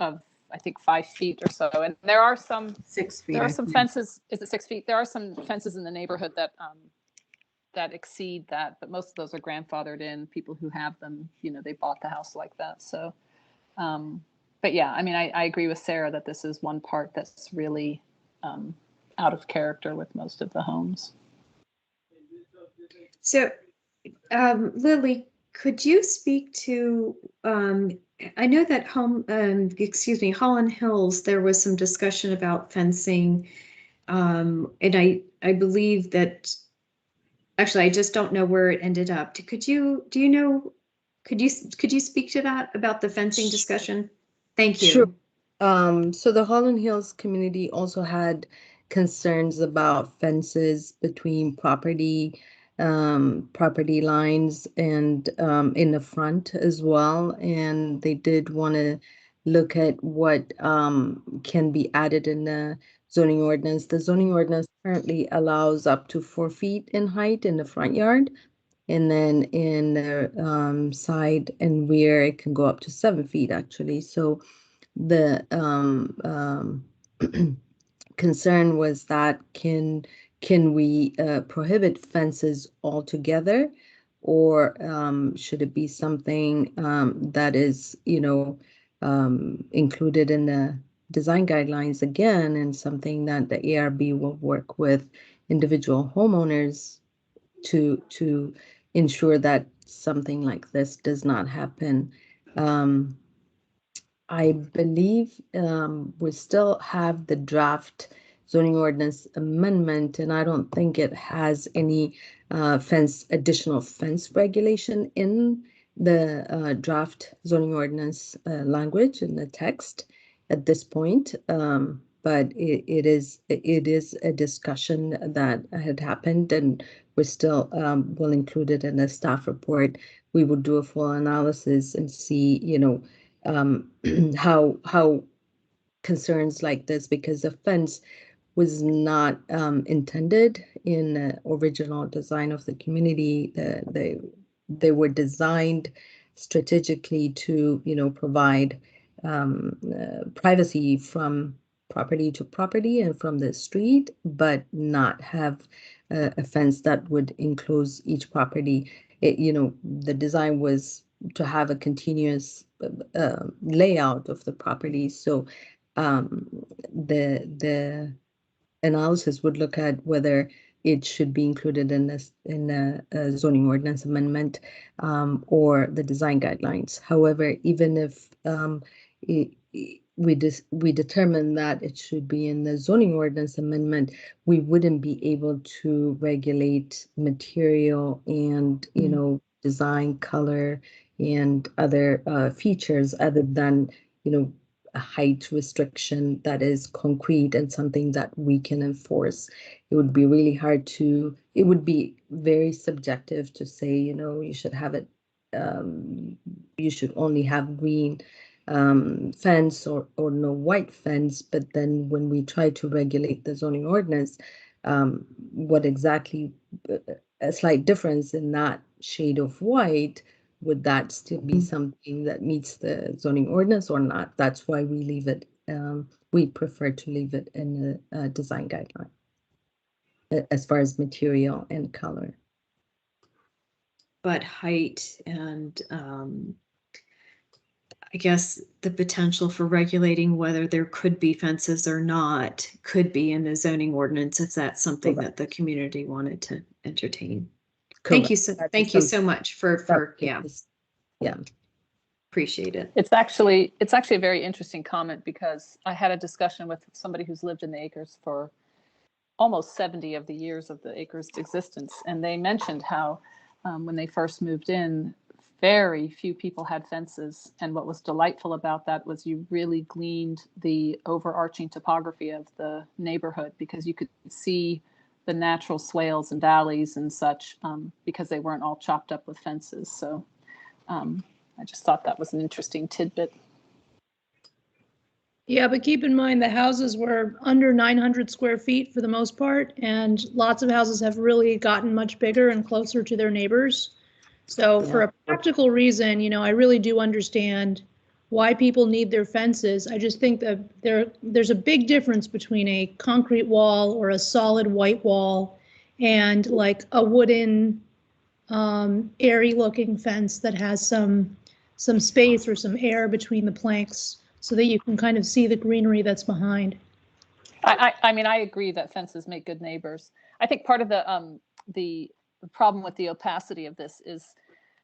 I think 5 feet or so, and there are some 6 feet. There are some fences. Is it 6 feet? There are some fences in the neighborhood that that exceed that, but most of those are grandfathered in. People who have them, they bought the house like that. So, but yeah, I mean, I agree with Sarah that this is one part that's really out of character with most of the homes. So, Lily, could you speak to, I know that Holland Hills, there was some discussion about fencing. And I believe that, actually, I just don't know where it ended up. Could you speak to that about the fencing discussion? Thank you. Sure. So the Holland Hills community also had concerns about fences between property lines and in the front as well. And they did want to look at what can be added in the zoning ordinance. The zoning ordinance currently allows up to 4 feet in height in the front yard. And then in the side and rear, it can go up to 7 feet actually. So the concern was that can we prohibit fences altogether, or should it be something that is included in the design guidelines again, and something that the ARB will work with individual homeowners to ensure that something like this does not happen. I believe we still have the draft zoning ordinance amendment, and I don't think it has any additional fence regulation in the draft zoning ordinance language in the text at this point. But it is a discussion that had happened, and we still will include it in the staff report. We will do a full analysis and see, how concerns like this, because the fence was not intended in the original design of the community. They were designed strategically to provide privacy from property to property and from the street, but not have a fence that would enclose each property. The design was to have a continuous layout of the property. So the analysis would look at whether it should be included in the zoning ordinance amendment or the design guidelines. However, even if we determine that it should be in the zoning ordinance amendment, we wouldn't be able to regulate material and design, color, and other features other than a height restriction that is concrete and something that we can enforce. It would be really hard to, it would be very subjective to say, you should have it, you should only have green fence or no white fence, but then when we try to regulate the zoning ordinance, what exactly, a slight difference in that shade of white, would that still be something that meets the zoning ordinance or not? That's why we leave it, we prefer to leave it in a design guideline as far as material and color. But height and I guess the potential for regulating whether there could be fences or not could be in the zoning ordinance if that's something that the community wanted to entertain. Thank you so, thank you so much for yeah. Yeah. Appreciate it. It's actually a very interesting comment, because I had a discussion with somebody who's lived in the acres for almost 70 of the years of the acres existence, and they mentioned how when they first moved in, very few people had fences, and what was delightful about that was you really gleaned the overarching topography of the neighborhood, because you could see the natural swales and valleys and such, because they weren't all chopped up with fences. So I just thought that was an interesting tidbit. Yeah, but keep in mind the houses were under 900 square feet for the most part, and lots of houses have really gotten much bigger and closer to their neighbors. So for a practical reason, you know, I really do understand why people need their fences. I just think that there's a big difference between a concrete wall or a solid white wall and like a wooden, airy looking fence that has some space or some air between the planks so that you can kind of see the greenery that's behind. I mean, I agree that fences make good neighbors. I think part of the problem with the opacity of this is,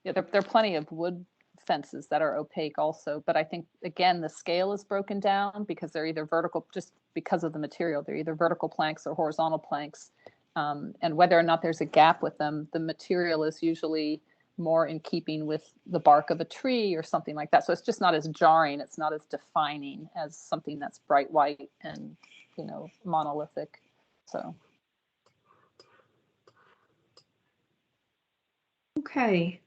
you know, there are plenty of wood fences that are opaque also, but I think, again, the scale is broken down because they're either vertical, just because of the material, they're either vertical planks or horizontal planks. And whether or not there's a gap with them, the material is usually more in keeping with the bark of a tree or something like that. So it's just not as jarring, it's not as defining as something that's bright white and, you know, monolithic. So. Okay.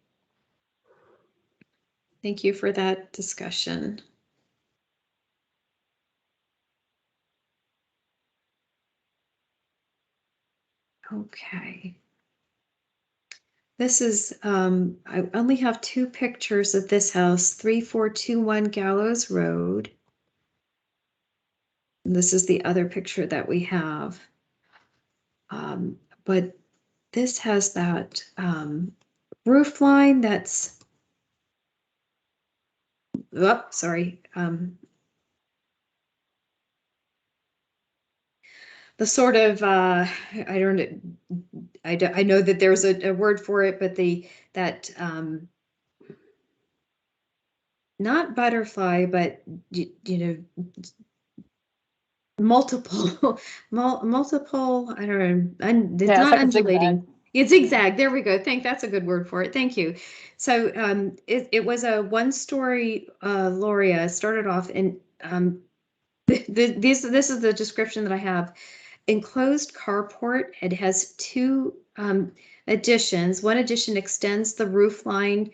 Thank you for that discussion. Okay. This is, I only have two pictures of this house, 3421 Gallows Road. And this is the other picture that we have. But this has that roof line that's, oh, sorry. The sort of, I know that there's a word for it, but not butterfly, but you know, multiple, I don't know, it's not undulating. It's zigzag. There we go. That's a good word for it. Thank you. So it was a one-story Loria. Started off in this is the description that I have. Enclosed carport. It has two additions. One addition extends the roof line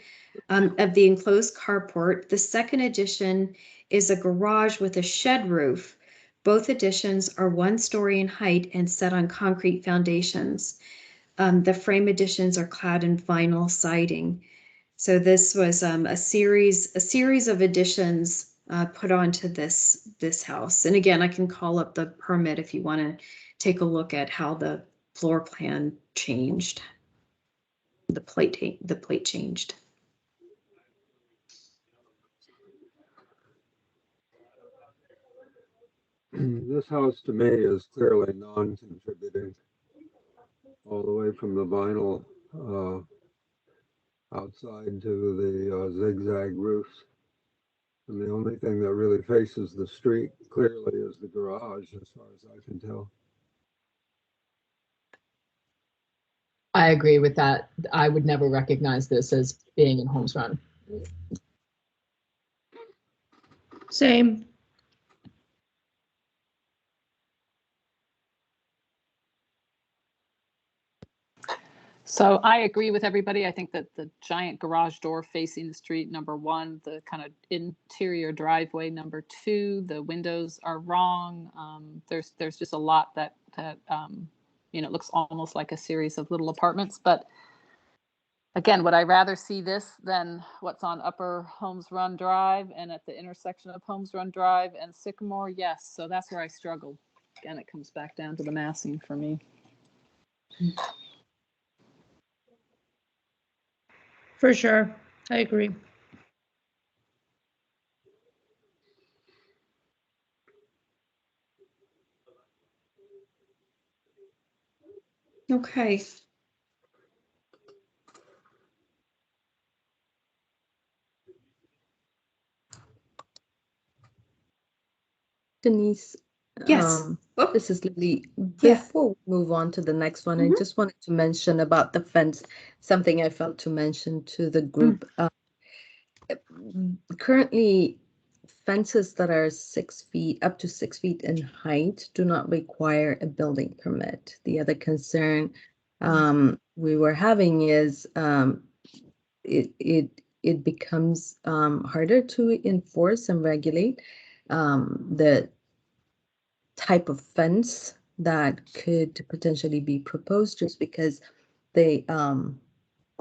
of the enclosed carport. The second addition is a garage with a shed roof. Both additions are 1 story in height and set on concrete foundations. The frame additions are clad in vinyl siding. So this was a series of additions put onto this house. And again, I can call up the permit if you want to take a look at how the floor plan changed. The plate changed. This house to me is clearly non-contributing, all the way from the vinyl outside to the zigzag roofs. And the only thing that really faces the street clearly is the garage, as far as I can tell. I agree with that. I would never recognize this as being in Holmes Run. Same. So I agree with everybody. I think that the giant garage door facing the street, number one, the kind of interior driveway, number two, the windows are wrong. There's just a lot that you know, it looks almost like a series of little apartments. But again, would I rather see this than what's on Upper Holmes Run Drive and at the intersection of Holmes Run Drive and Sycamore? Yes. So that's where I struggled. Again, it comes back down to the massing for me. For sure. I agree. Okay. Denise, Yes. Oh, this is Lily. yeah. Before we move on to the next one, I Mhm. just wanted to mention about the fence, something I felt to mention to the group. Currently, fences that are 6 feet, up to 6 feet in height, do not require a building permit. The other concern we were having is it becomes harder to enforce and regulate the type of fence that could potentially be proposed, just because they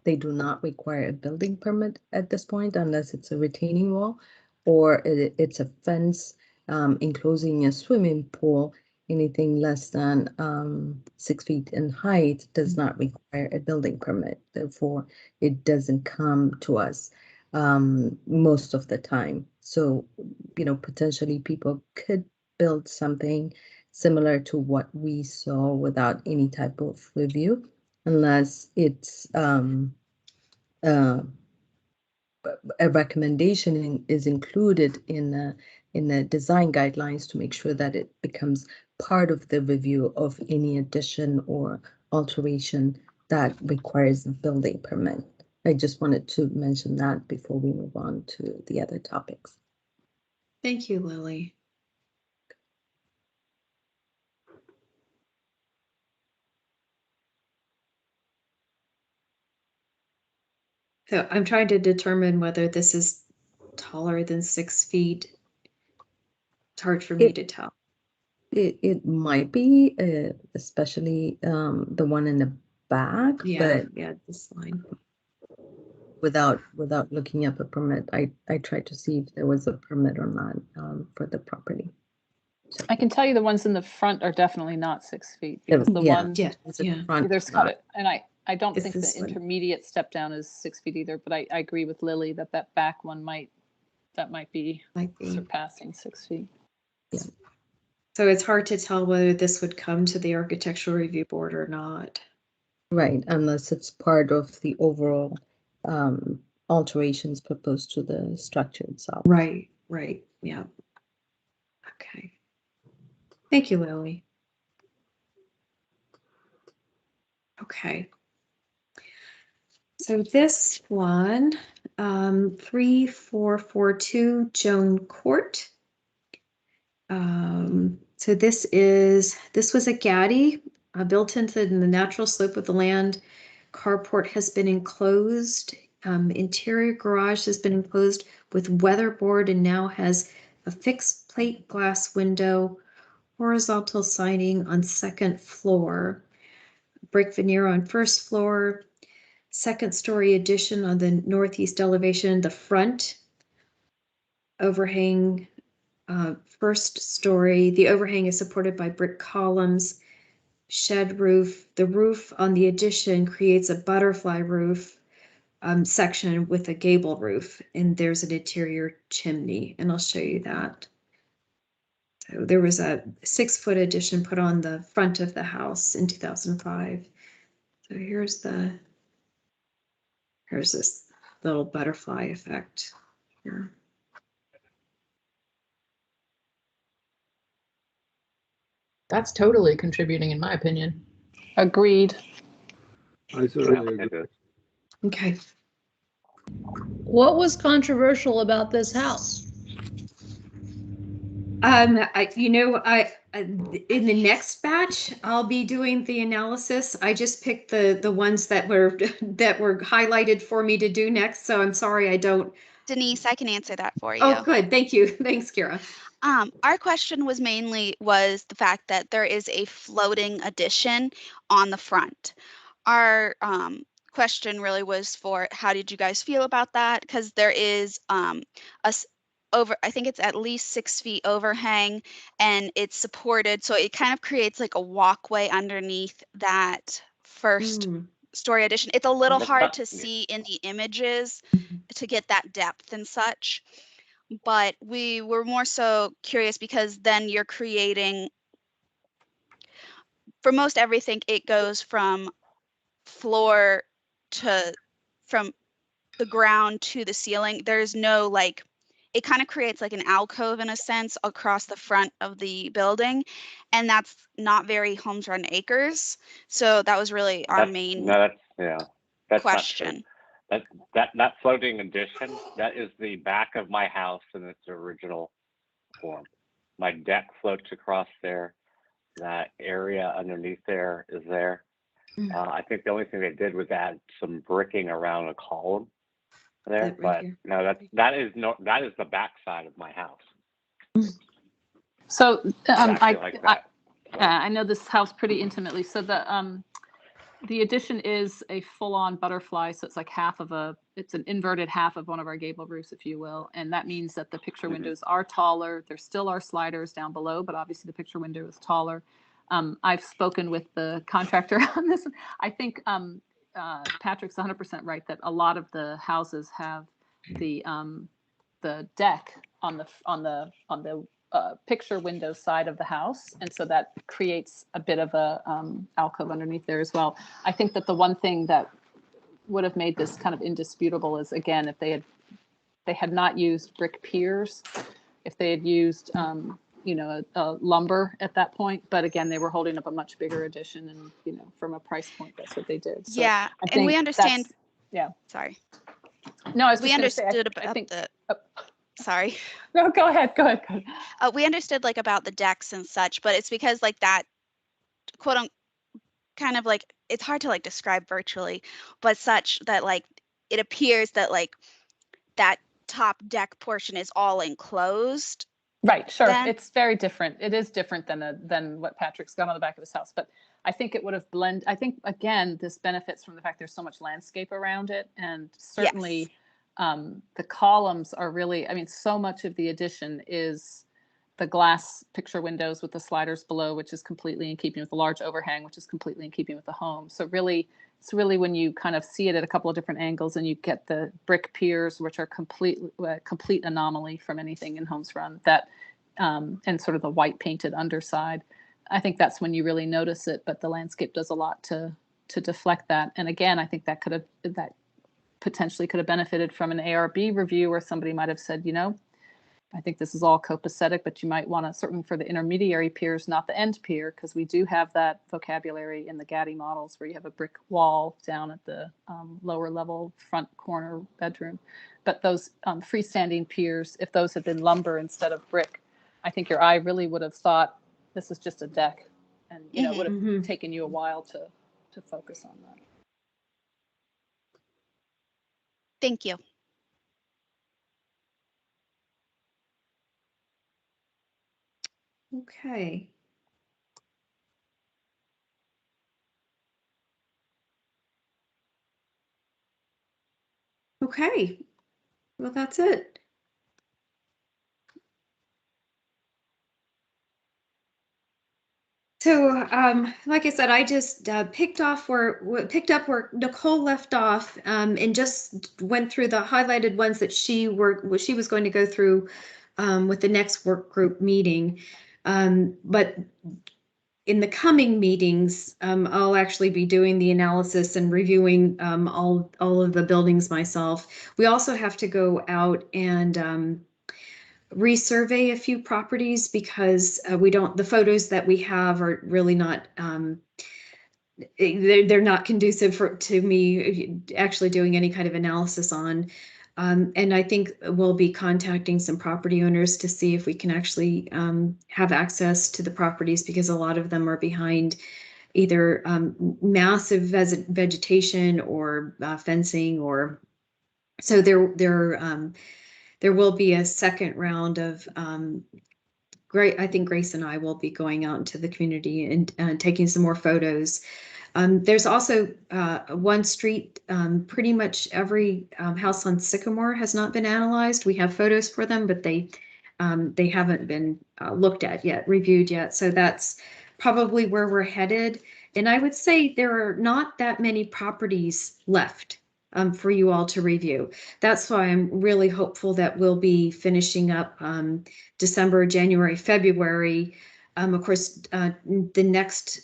do not require a building permit at this point unless it's a retaining wall or it's a fence enclosing a swimming pool. Anything less than 6 feet in height does not require a building permit. Therefore, it doesn't come to us most of the time. So, you know, potentially people could build something similar to what we saw without any type of review, unless it's a recommendation is included in the design guidelines to make sure that it becomes part of the review of any addition or alteration that requires a building permit. I just wanted to mention that before we move on to the other topics. Thank you, Lily. So I'm trying to determine whether this is taller than 6 feet. It's hard for me to tell. It might be, especially the one in the back, Yeah, but yeah, this line. without looking up a permit, I tried to see if there was a permit or not for the property. So, I can tell you the ones in the front are definitely not 6 feet, because the one Yeah, yeah. there's got it, and I don't It's think the this one. intermediate step down is 6 feet either, but I agree with Lily that back one might be surpassing 6 feet. yeah. So it's hard to tell whether this would come to the architectural review board or not. Right, unless it's part of the overall alterations proposed to the structure itself. Right, yeah. Okay. Thank you, Lily. Okay. So this one, 3442 Joan Court. So this was a gaddy built into the natural slope of the land. Carport has been enclosed. Interior garage has been enclosed with weatherboard and now has a fixed plate glass window, horizontal siding on second floor, brick veneer on first floor, second story addition on the northeast elevation, the front overhang, first story. The overhang is supported by brick columns, shed roof. The roof on the addition creates a butterfly roof section with a gable roof, and there's an interior chimney, and I'll show you that. So there was a 6-foot addition put on the front of the house in 2005. So here's this little butterfly effect here. That's totally contributing, in my opinion. Agreed. I certainly agree. Okay. What was controversial about this house? I In the next batch, I'll be doing the analysis. I just picked the ones that were highlighted for me to do next. So I'm sorry I don't. Denise, I can answer that for you. Oh, good. Thank you. Thanks, Kira. Our question was the fact that there is a floating addition on the front. Our question really was for how did you guys feel about that? Because there is I think it's at least 6 feet overhang, and it's supported, so it kind of creates like a walkway underneath that first story addition. It's a little hard to see in the images to get that depth and such, but we were more so curious because then you're creating, for most everything, it goes from floor to, from the ground to the ceiling. There's no like, it kind of creates like an alcove in a sense across the front of the building, and that's not very Homes Run Acres. So that was really our main that's question. That floating addition, that is the back of my house in its original form. My deck floats across there. That area underneath there is there. I think the only thing they did was add some bricking around a column there, but no, that is the back side of my house. So Exactly I know this house pretty intimately. So the addition is a full-on butterfly, so it's like it's an inverted half of one of our gable roofs, if you will, and that means that the picture windows are taller. There still are sliders down below, but obviously the picture window is taller. I've spoken with the contractor on this. I think Patrick's 100% right that a lot of the houses have the deck on the picture window side of the house, and so that creates a bit of a alcove underneath there as well. I think that the one thing that would have made this kind of indisputable is, again, if they had not used brick piers, if they had used lumber at that point, but again, they were holding up a much bigger addition, and from a price point, that's what they did. So yeah, and we understand. Yeah. Sorry. No, I was just we understood sorry. No, go ahead. We understood like about the decks and such, but it's because like that quote unquote kind of like, it's hard to like describe virtually, but such that like it appears that like that top deck portion is all enclosed. Right, sure. It's very different. It is different than what Patrick's got on the back of his house, but I think it would have blended. I think again, this benefits from the fact there's so much landscape around it, and certainly. Yes. The columns are really, so much of the addition is the glass picture windows with the sliders below, which is completely in keeping with the large overhang, which is completely in keeping with the home. So really, it's really when you kind of see it at a couple of different angles and you get the brick piers, which are complete anomaly from anything in Homes Run, that and sort of the white painted underside. I think that's when you really notice it, but the landscape does a lot to deflect that. And again, I think that potentially could have benefited from an ARB review where somebody might have said, I think this is all copacetic, but you might want to, certainly for the intermediary piers, not the end pier, because we do have that vocabulary in the Gaddy models where you have a brick wall down at the lower level front corner bedroom. But those freestanding piers, if those had been lumber instead of brick, I think your eye really would have thought this is just a deck, and it would have taken you a while to focus on that. Thank you. Okay. Okay. Well, that's it. So, like I said, I just picked up where Nicole left off, and just went through the highlighted ones that she was going to go through with the next work group meeting. But in the coming meetings, I'll actually be doing the analysis and reviewing all of the buildings myself. We also have to go out and resurvey a few properties because the photos that we have are really not, they're not conducive to me actually doing any kind of analysis on. And I think we'll be contacting some property owners to see if we can actually have access to the properties, because a lot of them are behind either massive vegetation or fencing, or so there will be a second round of I think Grace and I will be going out into the community and taking some more photos. There's also one street, pretty much every house on Sycamore has not been analyzed. We have photos for them, but they haven't been looked at yet, reviewed yet. So that's probably where we're headed. And I would say there are not that many properties left for you all to review. That's why I'm really hopeful that we'll be finishing up December, January, February. Of course, the next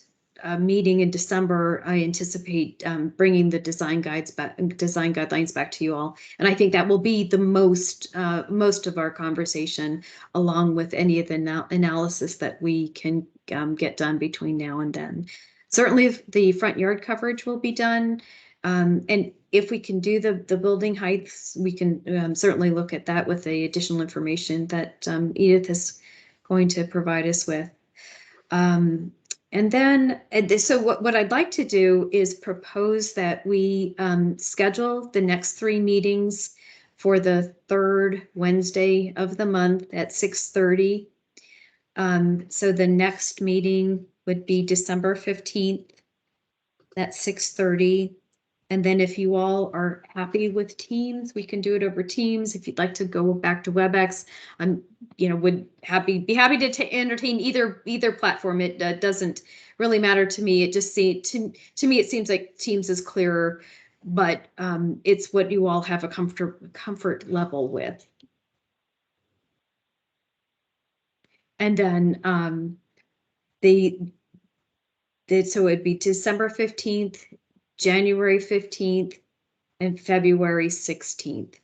meeting in December, I anticipate bringing the design guidelines back to you all, and I think that will be the most of our conversation, along with any of the analysis that we can get done between now and then. Certainly, the front yard coverage will be done, and if we can do the building heights, we can certainly look at that with the additional information that Edith is going to provide us with. And then, so what I'd like to do is propose that we schedule the next 3 meetings for the 3rd Wednesday of the month at 6:30. So the next meeting would be December 15th at 6:30. And then if you all are happy with Teams, we can do it over Teams. If you'd like to go back to WebEx, I'm, would be happy to entertain either platform. It doesn't really matter to me. It just to me it seems like Teams is clearer, but it's what you all have a comfort level with. And then so it'd be December 15th. January 15th and February 16th.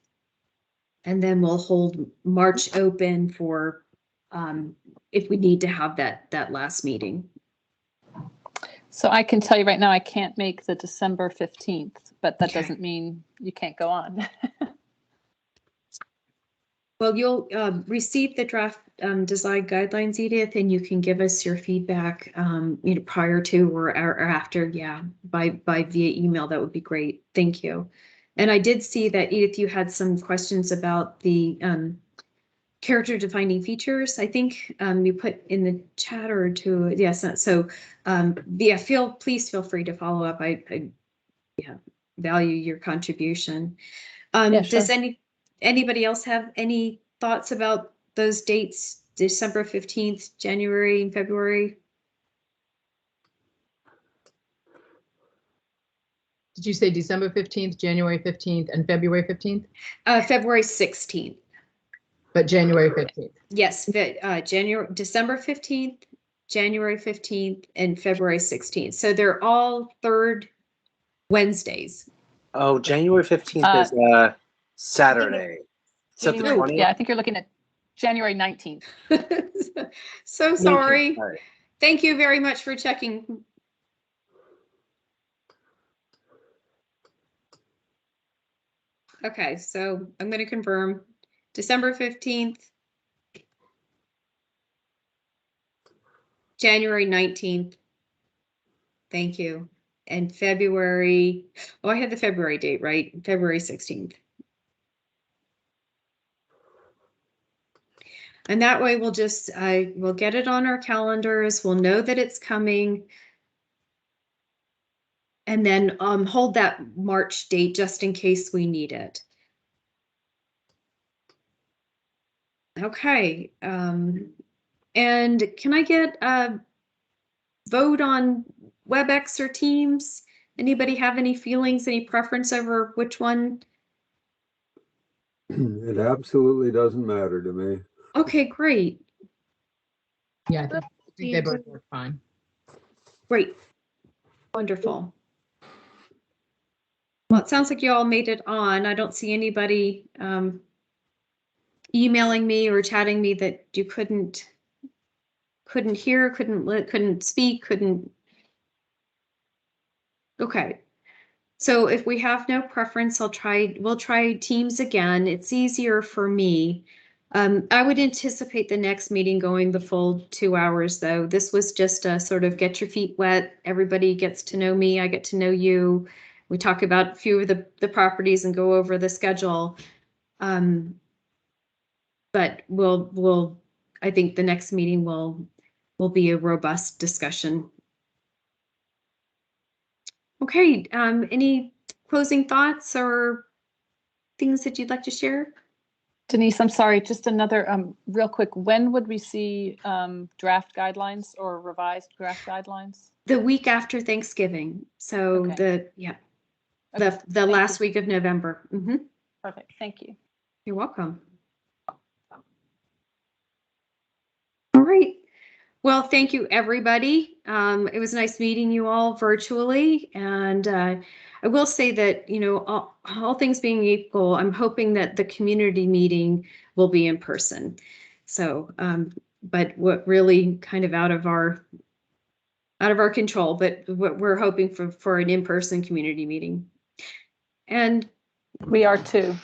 And then we'll hold March open for if we need to have that last meeting. So I can tell you right now, I can't make the December 15th, but that Okay. doesn't mean you can't go on. Well, you'll receive the draft design guidelines, Edith, and you can give us your feedback prior to or after, by via email. That would be great. Thank you. And I did see that, Edith, you had some questions about the character defining features. I think you put in the chat or two. Yes. So please feel free to follow up. I value your contribution. Yeah, sure. Does anybody else have any thoughts about those dates, December 15th, January and February? Did you say December 15th, January 15th, and February 15th? February 16th. But January 15th. Yes, December 15th, January 15th, and February 16th. So they're all 3rd Wednesdays. Oh, January 15th is Saturday. So the 20th? Yeah, I think you're looking at January 19th. So sorry. Right. Thank you very much for checking. Okay, so I'm going to confirm December 15th, January 19th. Thank you. And February, I had the February date, right? February 16th. And that way we'll we'll get it on our calendars. We'll know that it's coming. And then hold that March date just in case we need it. Okay. And can I get a vote on WebEx or Teams? Anybody have any feelings, any preference over which one? It absolutely doesn't matter to me. Okay, great. Yeah, I think they both work fine. Great. Wonderful. Well, it sounds like you all made it on. I don't see anybody emailing me or chatting me that you couldn't hear, couldn't speak, couldn't. Okay. So if we have no preference, we'll try Teams again. It's easier for me. I would anticipate the next meeting going the full 2 hours, though. This was just a sort of get your feet wet. Everybody gets to know me. I get to know you. We talk about a few of the properties and go over the schedule. But I think the next meeting will be a robust discussion. Okay, any closing thoughts or things that you'd like to share? Denise, I'm sorry, just another real quick. When would we see draft guidelines or revised draft guidelines? The week after Thanksgiving. So Okay. the last week of November. Perfect. Thank you. You're welcome. All right. Well, thank you, everybody. It was nice meeting you all virtually. And I will say that, you know, all things being equal, I'm hoping that the community meeting will be in person. So, but what really kind of out of our control, but what we're hoping for an in-person community meeting. And we are too.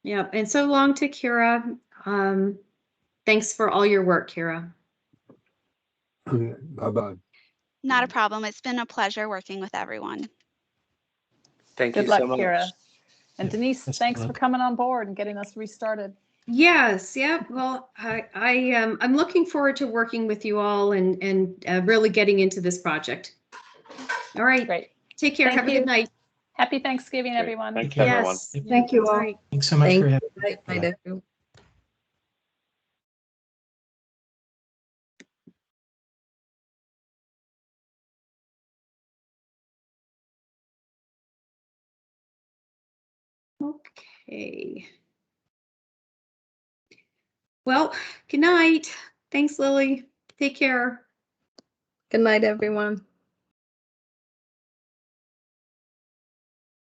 Yeah. And so long to Kira. Thanks for all your work, Kira. Bye-bye. Not a problem. It's been a pleasure working with everyone. Thank Good you luck, so much. Kira. And Denise, Best of thanks for luck. coming on board and getting us restarted. Yes, yeah. Well, I'm looking forward to working with you all and really getting into this project. All right. Great. Take care. Thank Have a you. good night. Happy Thanksgiving, everyone. Thanks, Yeah. everyone. Yes. Thank you That's all. right. Thanks so much for having me. Night, Bye-bye. everyone. Okay. Well, good night. Thanks, Lily. Take care. Good night, everyone.